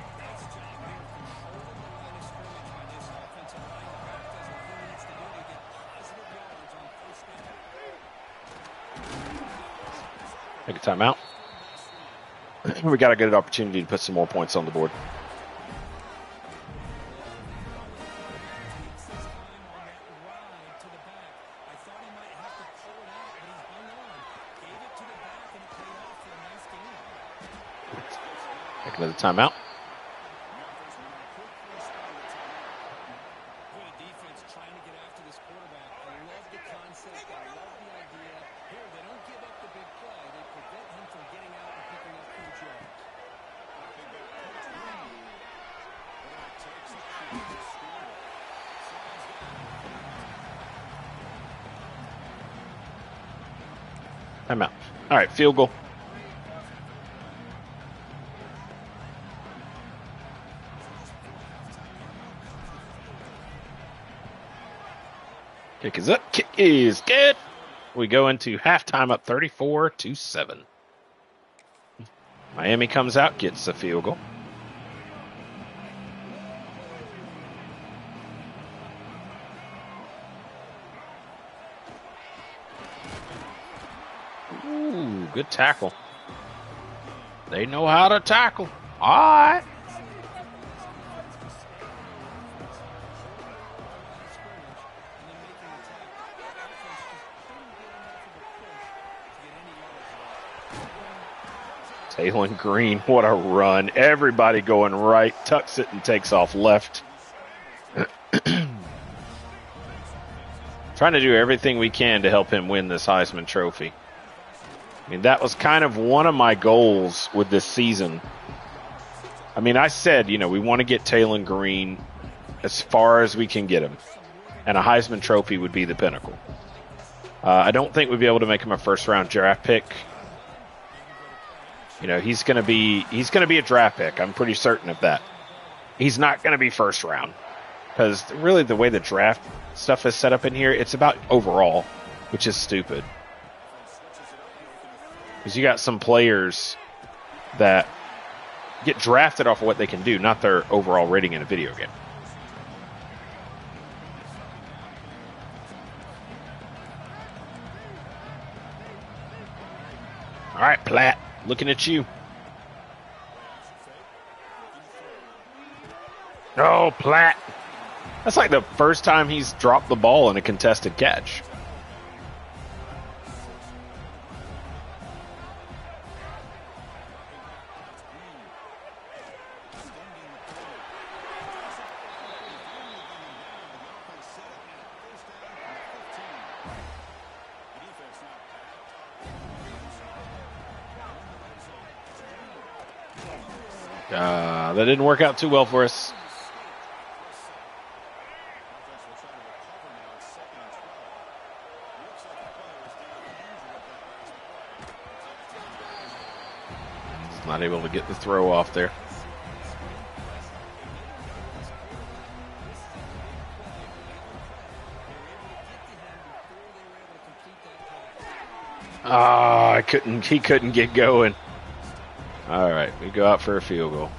Take a timeout. We got a good opportunity to put some more points on the board. Take another timeout. Timeout. All right, field goal. Kick is up. Kick is good. We go into halftime up 34-7. Miami comes out, gets the field goal. Ooh, good tackle. They know how to tackle. All right. Taylon Green, what a run. Everybody going right, tucks it and takes off left. Trying to do everything we can to help him win this Heisman Trophy. I mean, that was kind of one of my goals with this season. I mean, I said, you know, we want to get Taylon Green as far as we can get him. And a Heisman Trophy would be the pinnacle. I don't think we'd be able to make him a first-round draft pick. You know, he's going to be a draft pick. I'm pretty certain of that. He's not going to be first round because really the way the draft stuff is set up in here, it's about overall, which is stupid. Because you got some players that get drafted off of what they can do, not their overall rating in a video game. All right, Platt. Looking at you. Oh, Platt. That's like the first time he's dropped the ball in a contested catch. That didn't work out too well for us. He's not able to get the throw off there. He couldn't get going. All right, we go out for a field goal.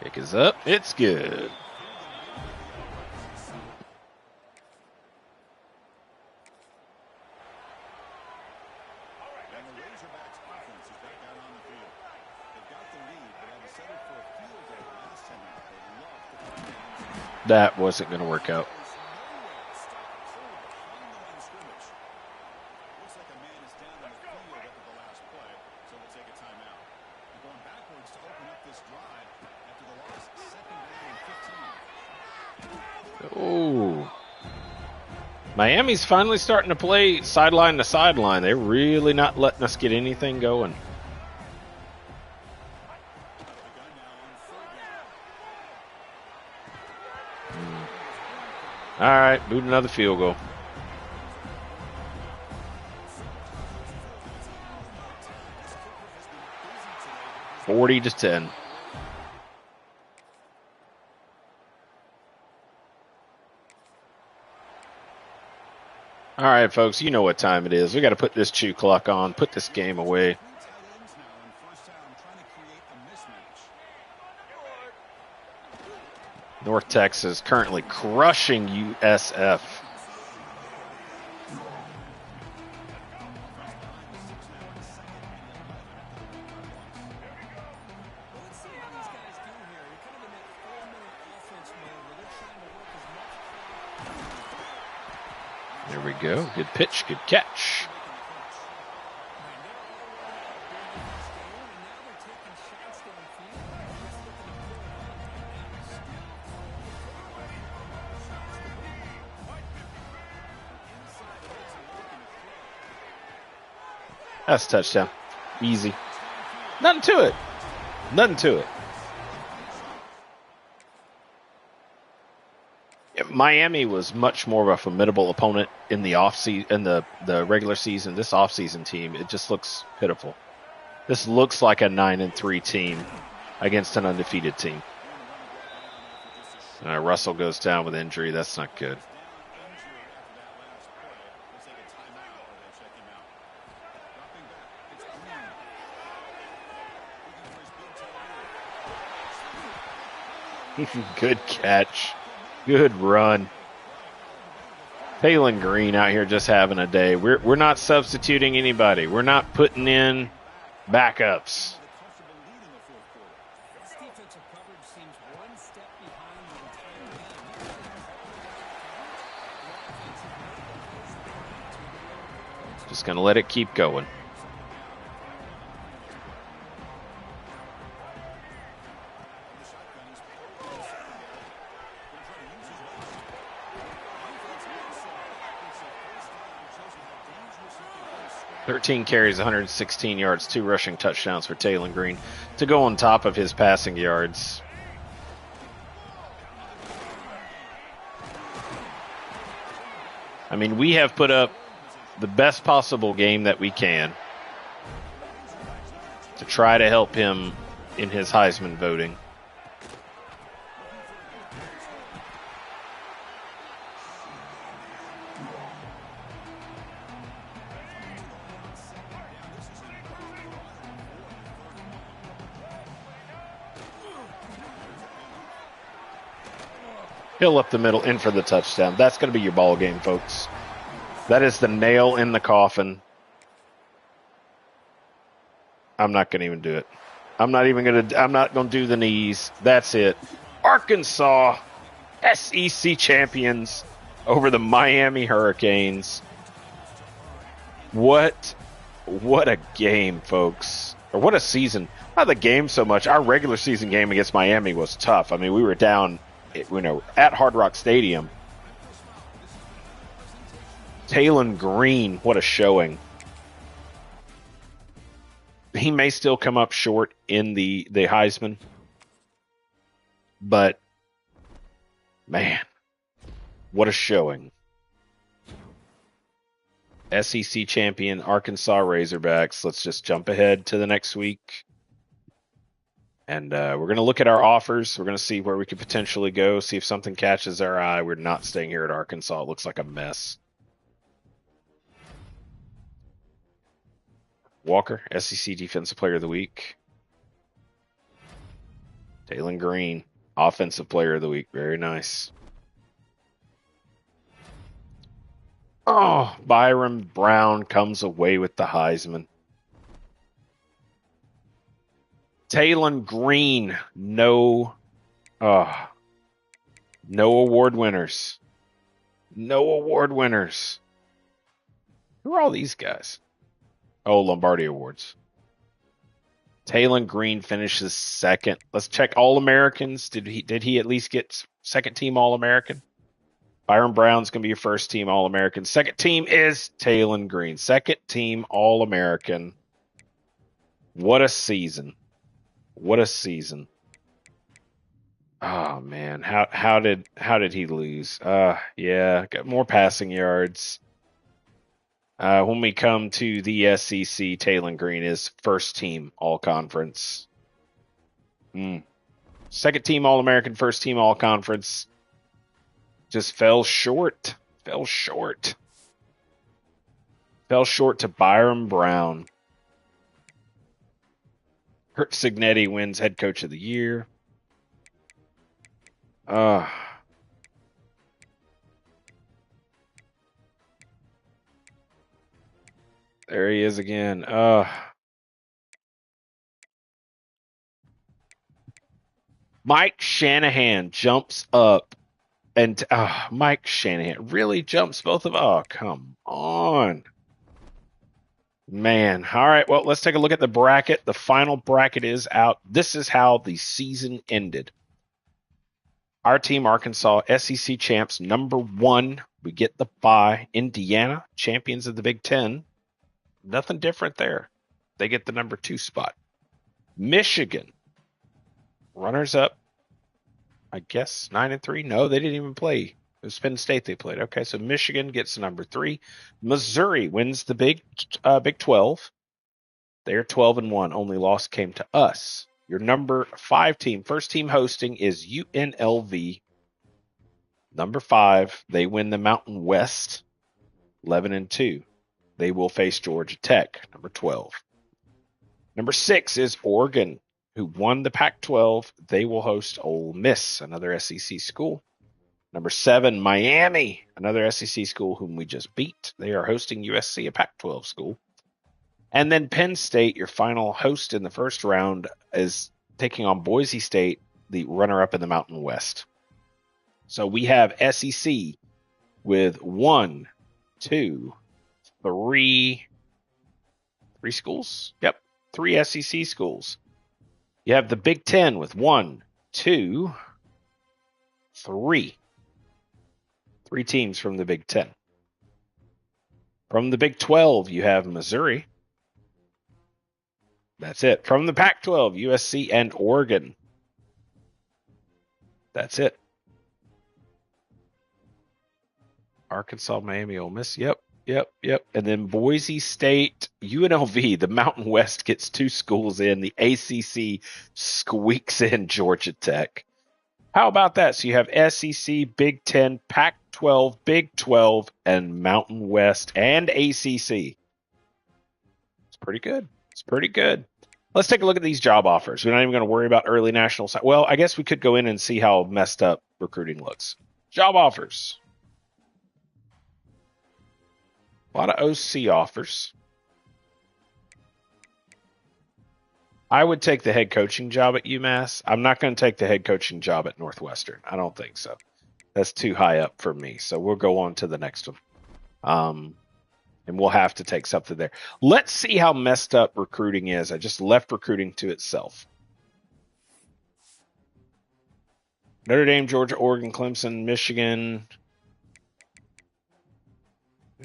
Kick is up. It's good. That wasn't going to work out. Oh. Miami's finally starting to play sideline to sideline. They're really not letting us get anything going. All right, boot another field goal. $40-10. All right, folks, you know what time it is. We got to put this chew clock on, put this game away. North Texas currently crushing USF. There we go. Good pitch, good catch. That's a touchdown. Easy. Nothing to it. Nothing to it. Miami was much more of a formidable opponent in the the regular season. This offseason team, it just looks pitiful. This looks like a 9-3 team against an undefeated team. Russell goes down with injury. That's not good. Good catch. Good run. Taylon Green out here just having a day. We're not substituting anybody. We're not putting in backups. Just going to let it keep going. $13 carries, 116 yards, 2 rushing touchdowns for Taylon Green to go on top of his passing yards. I mean, we have put up the best possible game that we can to try to help him in his Heisman voting. Hill up the middle, in for the touchdown. That's going to be your ball game, folks. That is the nail in the coffin. I'm not going to even do it. I'm not going to do the knees. That's it. Arkansas, SEC champions over the Miami Hurricanes. What a game, folks. Or what a season. Not the game so much. Our regular season game against Miami was tough. I mean, we were down, at Hard Rock Stadium. Taylon Green, what a showing. He may still come up short in the Heisman. But, man, what a showing. SEC champion, Arkansas Razorbacks. Let's just jump ahead to the next week. And we're going to look at our offers. We're going to see where we could potentially go, see if something catches our eye. We're not staying here at Arkansas. It looks like a mess. Walker, SEC Defensive Player of the Week. Taylon Green, Offensive Player of the Week. Very nice. Oh, Byron Brown comes away with the Heisman. Taylon Green, no award winners. No award winners. Who are all these guys? Oh, Lombardi Awards. Taylon Green finishes second. Let's check All-Americans. Did he at least get second team All-American? Byron Brown's going to be your first team All-American. Second team is Taylon Green. Second team All-American. What a season. What a season. Oh man, how did he lose? Yeah, got more passing yards. When we come to the SEC, Taylon Green is first team All-Conference. Second team All-American, first team All-Conference. Just fell short. Fell short to Byron Brown. Kurt Cignetti wins head coach of the year. There he is again. Mike Shanahan jumps up, and Mike Shanahan really jumps both of them. Oh, come on. Man. All right, well, let's take a look at the bracket. The final bracket is out. This is how the season ended. Our team, Arkansas, SEC champs, number 1. We get the bye. Indiana, champions of the Big Ten. Nothing different there. They get the number 2 spot. Michigan, runners up, I guess 9-3. No, they didn't even play. It was Penn State they played. Okay, so Michigan gets number 3. Missouri wins the Big 12. They're 12-1. Only loss came to us. Your number 5 team, first team hosting, is UNLV. Number 5, they win the Mountain West, 11-2. They will face Georgia Tech, number 12. Number 6 is Oregon, who won the Pac-12. They will host Ole Miss, another SEC school. Number 7, Miami, another SEC school whom we just beat. They are hosting USC, a Pac-12 school. And then Penn State, your final host in the first round, is taking on Boise State, the runner-up in the Mountain West. So we have SEC with 1, 2, 3 schools? Yep, 3 SEC schools. You have the Big Ten with 1, 2, 3. 3 teams from the Big Ten. From the Big 12, you have Missouri. That's it. From the Pac-12, USC and Oregon. That's it. Arkansas, Miami, Ole Miss. Yep. And then Boise State, UNLV, the Mountain West gets 2 schools in. The ACC squeaks in Georgia Tech. How about that? So you have SEC, Big 10, Pac-12, Big 12, and Mountain West and ACC. It's pretty good. Let's take a look at these job offers. We're not even going to worry about early national. Well, I guess we could go in and see how messed up recruiting looks. Job offers. A lot of OC offers. I would take the head coaching job at UMass. I'm not going to take the head coaching job at Northwestern. I don't think so. That's too high up for me. So we'll go on to the next one. And we'll have to take something there. Let's see how messed up recruiting is. I just left recruiting to itself. Notre Dame, Georgia, Oregon, Clemson, Michigan.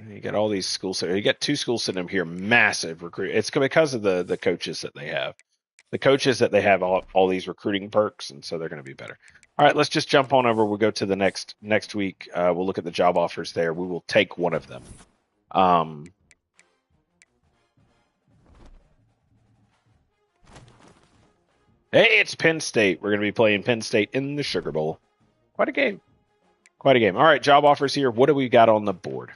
You got all these schools. You got 2 schools sitting here. Massive recruit. It's because of the coaches that they have. The coaches that they have all these recruiting perks, and so they're going to be better. All right, let's just jump on over. We'll go to the next week. We'll look at the job offers there. We will take one of them. Hey, it's Penn State. We're going to be playing Penn State in the Sugar Bowl. Quite a game. All right, job offers here. What do we got on the board?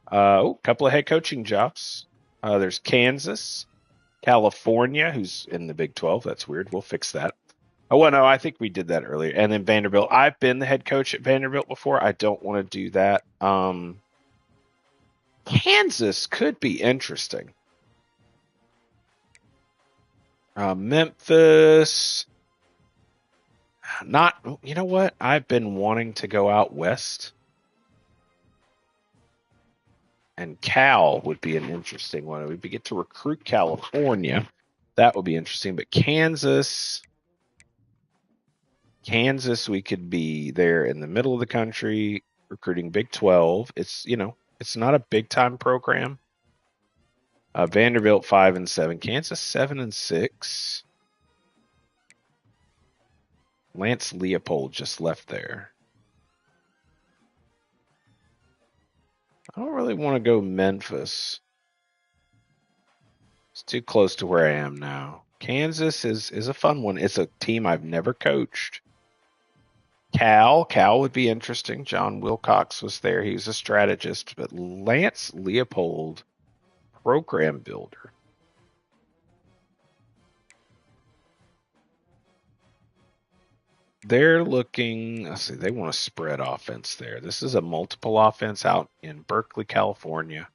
A couple of head coaching jobs. There's Kansas, California, who's in the Big 12. That's weird. We'll fix that. Oh, well, no, I think we did that earlier. And then Vanderbilt. I've been the head coach at Vanderbilt before. I don't want to do that. Kansas could be interesting. Memphis. You know what? I've been wanting to go out west. And Cal would be an interesting one. We get to recruit California. That would be interesting. But Kansas. Kansas, we could be there in the middle of the country recruiting Big 12. It's, it's not a big time program. Vanderbilt 5-7, Kansas 7-6. Lance Leopold just left there. I don't really want to go Memphis. It's too close to where I am now. Kansas is a fun one. It's a team I've never coached. Cal would be interesting. John Wilcox was there. He was a strategist. But Lance Leopold, program builder. They're looking, let's see, they want a spread offense there. This is a multiple offense out in Berkeley, California.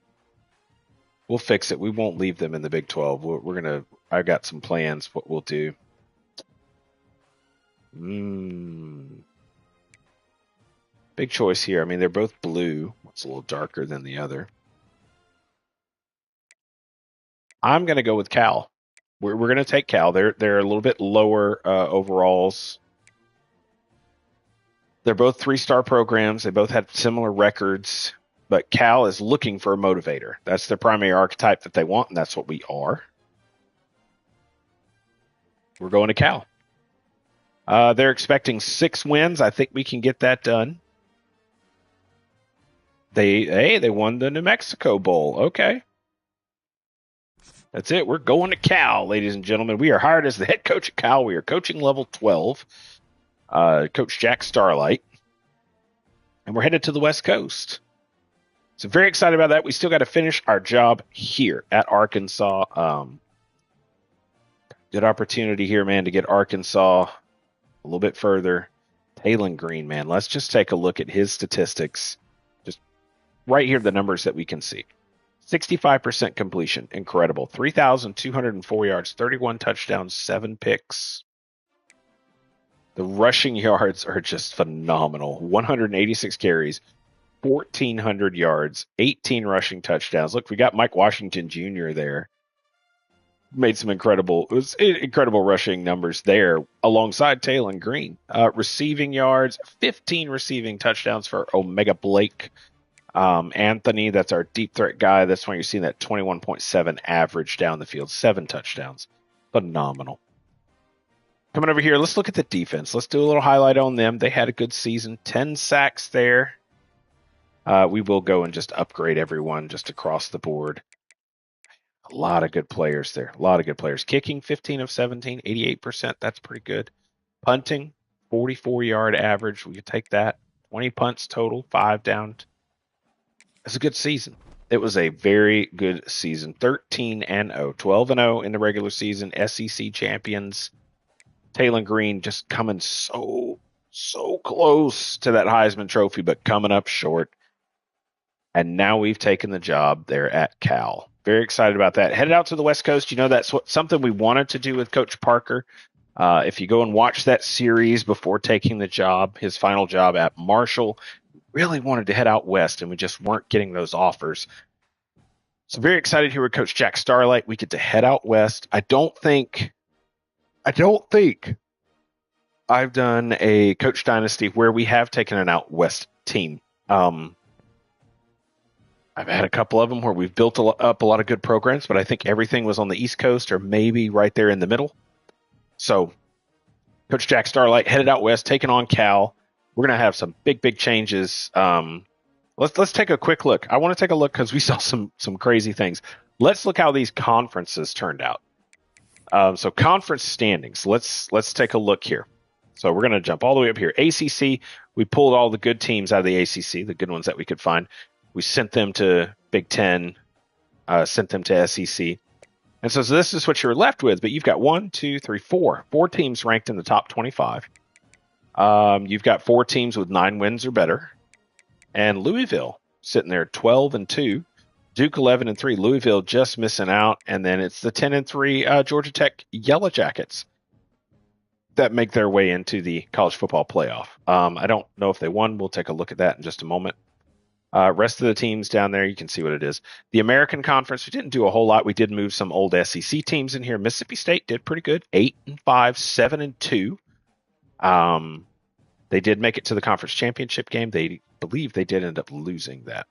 We'll fix it. We won't leave them in the Big 12. I got some plans what we'll do. Big choice here. I mean, they're both blue. It's a little darker than the other. I'm going to go with Cal. We're going to take Cal. They're a little bit lower overalls. They're both 3-star programs. They both had similar records, but Cal is looking for a motivator. That's their primary archetype that they want, and that's what we are. We're going to Cal. They're expecting 6 wins. I think we can get that done. They won the New Mexico Bowl. Okay. That's it. We're going to Cal, ladies and gentlemen. We are hired as the head coach at Cal. We are coaching level 12. Coach Jack Starlite. And we're headed to the West Coast. So very excited about that. We still got to finish our job here at Arkansas. Good opportunity here, man, to get Arkansas a little bit further. Talon Green, man. Let's just take a look at his statistics. Just right here, the numbers that we can see. 65% completion. Incredible. 3,204 yards, 31 touchdowns, 7 picks. The rushing yards are just phenomenal. 186 carries, 1,400 yards, 18 rushing touchdowns. Look, we got Mike Washington Jr. there. Made some incredible rushing numbers there alongside Talon Green. Receiving yards, 15 receiving touchdowns for Omega Blake. Anthony, that's our deep threat guy. That's why you're seeing that 21.7 average down the field, 7 touchdowns. Phenomenal. Coming over here, let's look at the defense. Let's do a little highlight on them. They had a good season, 10 sacks there. We will go and just upgrade everyone just across the board. A lot of good players there. A lot of good players. Kicking, 15 of 17, 88%. That's pretty good. Punting, 44-yard average. We could take that. 20 punts total, 5 down. It's a good season. It was a very good season. 13-0, 12-0 in the regular season. SEC champions. Talon Green just coming so close to that Heisman Trophy, but coming up short. And now we've taken the job there at Cal. Very excited about that. Headed out to the West Coast. That's something we wanted to do with Coach Parker. If you go and watch that series before taking the job, his final job at Marshall, really wanted to head out west, and we just weren't getting those offers. So very excited here with Coach Jack Starlite. We get to head out west. I don't think I've done a Coach Dynasty where we have taken an out west team. I've had a couple of them where we've built up a lot of good programs, but I think everything was on the East Coast or maybe right there in the middle. So Coach Jack Starlite headed out west, taking on Cal. We're going to have some big changes. Let's take a quick look. I want to take a look because we saw some crazy things. Let's look how these conferences turned out. So conference standings. Let's take a look here. So we're going to jump all the way up here. ACC, we pulled all the good teams out of the ACC, the good ones that we could find. We sent them to Big Ten, sent them to SEC. And so this is what you're left with, but you've got 4 teams ranked in the top 25. You've got 4 teams with 9 wins or better. And Louisville sitting there 12-2. Duke 11-3. Louisville just missing out. And then it's the 10-3 Georgia Tech Yellow Jackets that make their way into the college football playoff. I don't know if they won. We'll take a look at that in just a moment. Rest of the teams down there, you can see what it is. The American Conference, we didn't do a whole lot. We did move some old SEC teams in here. Mississippi State did pretty good, 8-5, 7-2. They did make it to the conference championship game. They believe they did end up losing that.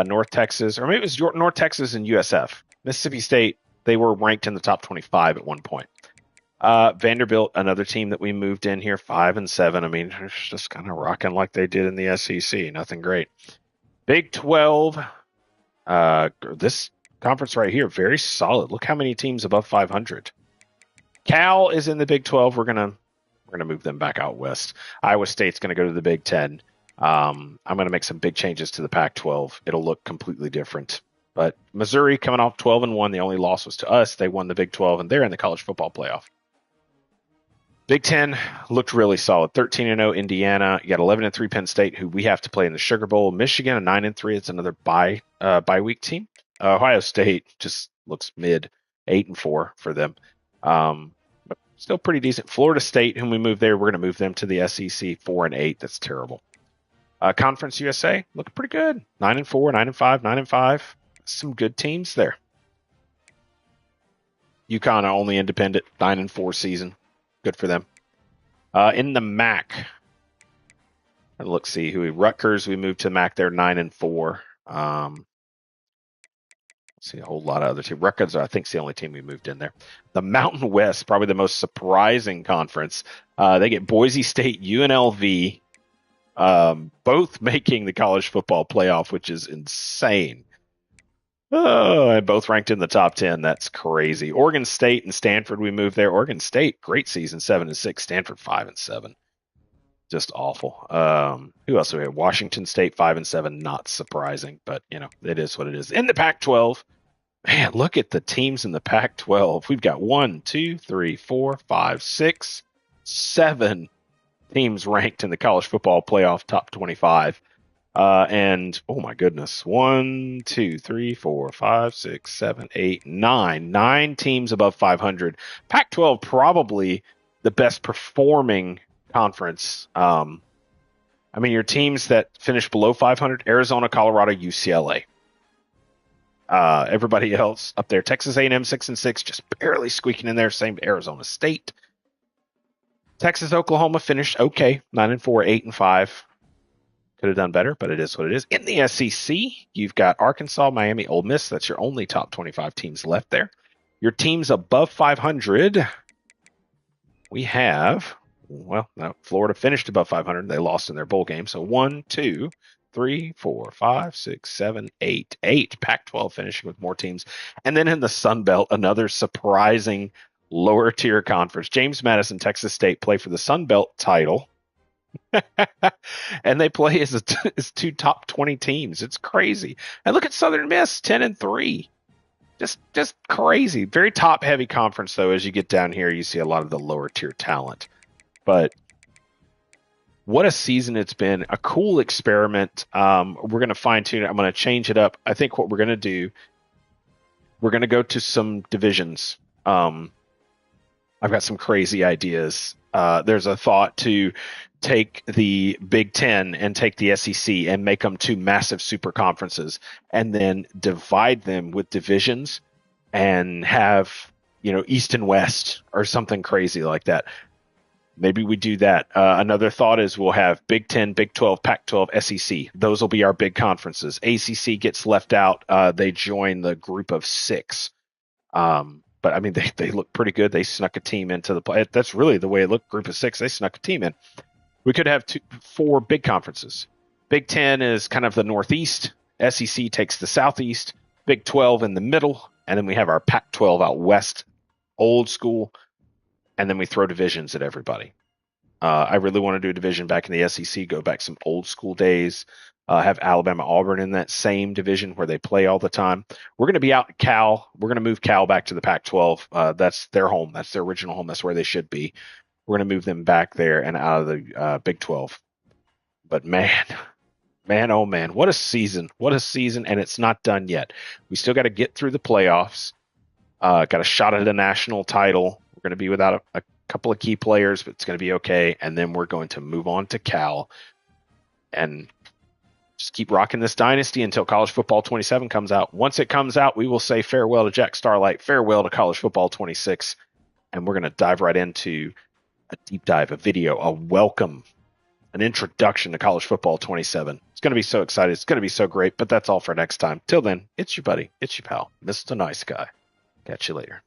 North Texas, or maybe it was North Texas and USF. Mississippi State, they were ranked in the top 25 at one point. Vanderbilt, another team that we moved in here, 5-7. I mean, it's just kind of rocking like they did in the SEC. Nothing great. Big 12, this conference right here, very solid. Look how many teams above 500. Cal is in the Big 12. We're gonna move them back out west. Iowa State's gonna go to the Big 10. I'm gonna make some big changes to the Pac-12. It'll look completely different. But Missouri coming off 12-1, the only loss was to us. They won the Big 12, and they're in the college football playoff. Big 10 looked really solid. 13-0 Indiana. You got 11-3 Penn State, who we have to play in the Sugar Bowl. Michigan, a 9-3. It's another bye week team. Ohio State just looks mid, 8-4 for them. But still pretty decent. Florida State, whom we moved there, we're going to move them to the SEC, 4-8. That's terrible. Conference USA looking pretty good. 9-4, 9-5, 9-5. Some good teams there. UConn, only independent, 9-4 season. Good for them. In the MAC, let's see who Rutgers. We moved to the MAC. They're 9-4. Let's see a whole lot of other teams. Rutgers, I think, is the only team we moved in there. The Mountain West, probably the most surprising conference. They get Boise State, UNLV, both making the college football playoff, which is insane. Oh, and both ranked in the top 10. That's crazy. Oregon State and Stanford, we moved there. Oregon State, great season, 7-6. Stanford, 5-7. Just awful. Who else do we have? Washington State, 5-7. Not surprising, but it is what it is. In the Pac-12, man, look at the teams in the Pac-12. We've got 1, 2, 3, 4, 5, 6, 7 teams ranked in the college football playoff top 25. And oh my goodness, 1, 2, 3, 4, 5, 6, 7, 8, 9. 9 teams above 500. Pac-12 probably the best performing conference. I mean, your teams that finish below 500: Arizona, Colorado, UCLA. Everybody else up there: Texas A&M 6-6, just barely squeaking in there. Same Arizona State. Texas, Oklahoma finished okay, 9-4, 8-5. Could have done better, but it is what it is. In the SEC, you've got Arkansas, Miami, Ole Miss. That's your only top 25 teams left there. Your teams above 500, we have, Florida finished above 500. They lost in their bowl game. So 1, 2, 3, 4, 5, 6, 7, 8. 8 Pac-12 finishing with more teams. And then in the Sun Belt, another surprising lower tier conference. James Madison, Texas State play for the Sun Belt title. And they play as 2 top 20 teams. It's crazy. And look at Southern Miss, 10-3. Just crazy. Very top heavy conference though. As you get down here, you see a lot of the lower tier talent. But what a season it's been. A cool experiment. We're going to fine tune it. I'm going to change it up. I think what we're going to do, we're going to go to some divisions. I've got some crazy ideas. There's a thought to take the Big Ten and take the SEC and make them 2 massive super conferences and then divide them with divisions and have, East and West or something crazy like that. Maybe we do that. Another thought is we'll have Big 10, Big 12, Pac-12, SEC. Those will be our big conferences. ACC gets left out. They join the group of 6. But I mean, they look pretty good. They snuck a team into the play. That's really the way it looked. Group of 6, they snuck a team in. We could have 4 big conferences. Big 10 is kind of the Northeast. SEC takes the Southeast. Big 12 in the middle. And then we have our Pac-12 out west, old school. And then we throw divisions at everybody. I really want to do a division back in the SEC, go back some old school days. Have Alabama, Auburn in that same division where they play all the time. We're going to be out at Cal. We're going to move Cal back to the Pac-12. That's their home. That's their original home. That's where they should be. We're going to move them back there and out of the Big 12. But man, oh man, what a season. What a season, and it's not done yet. We still got to get through the playoffs. Got a shot at a national title. We're going to be without a couple of key players, but it's going to be okay. And then we're going to move on to Cal and just keep rocking this dynasty until College Football 27 comes out. Once it comes out, we will say farewell to Jack Starlite, farewell to College Football 26, and we're going to dive right into a deep dive, a video, a welcome, an introduction to college football 27. It's going to be so exciting. It's going to be so great, but that's all for next time. Till then, it's your buddy, it's your pal, Mr. Nice Guy. Catch you later.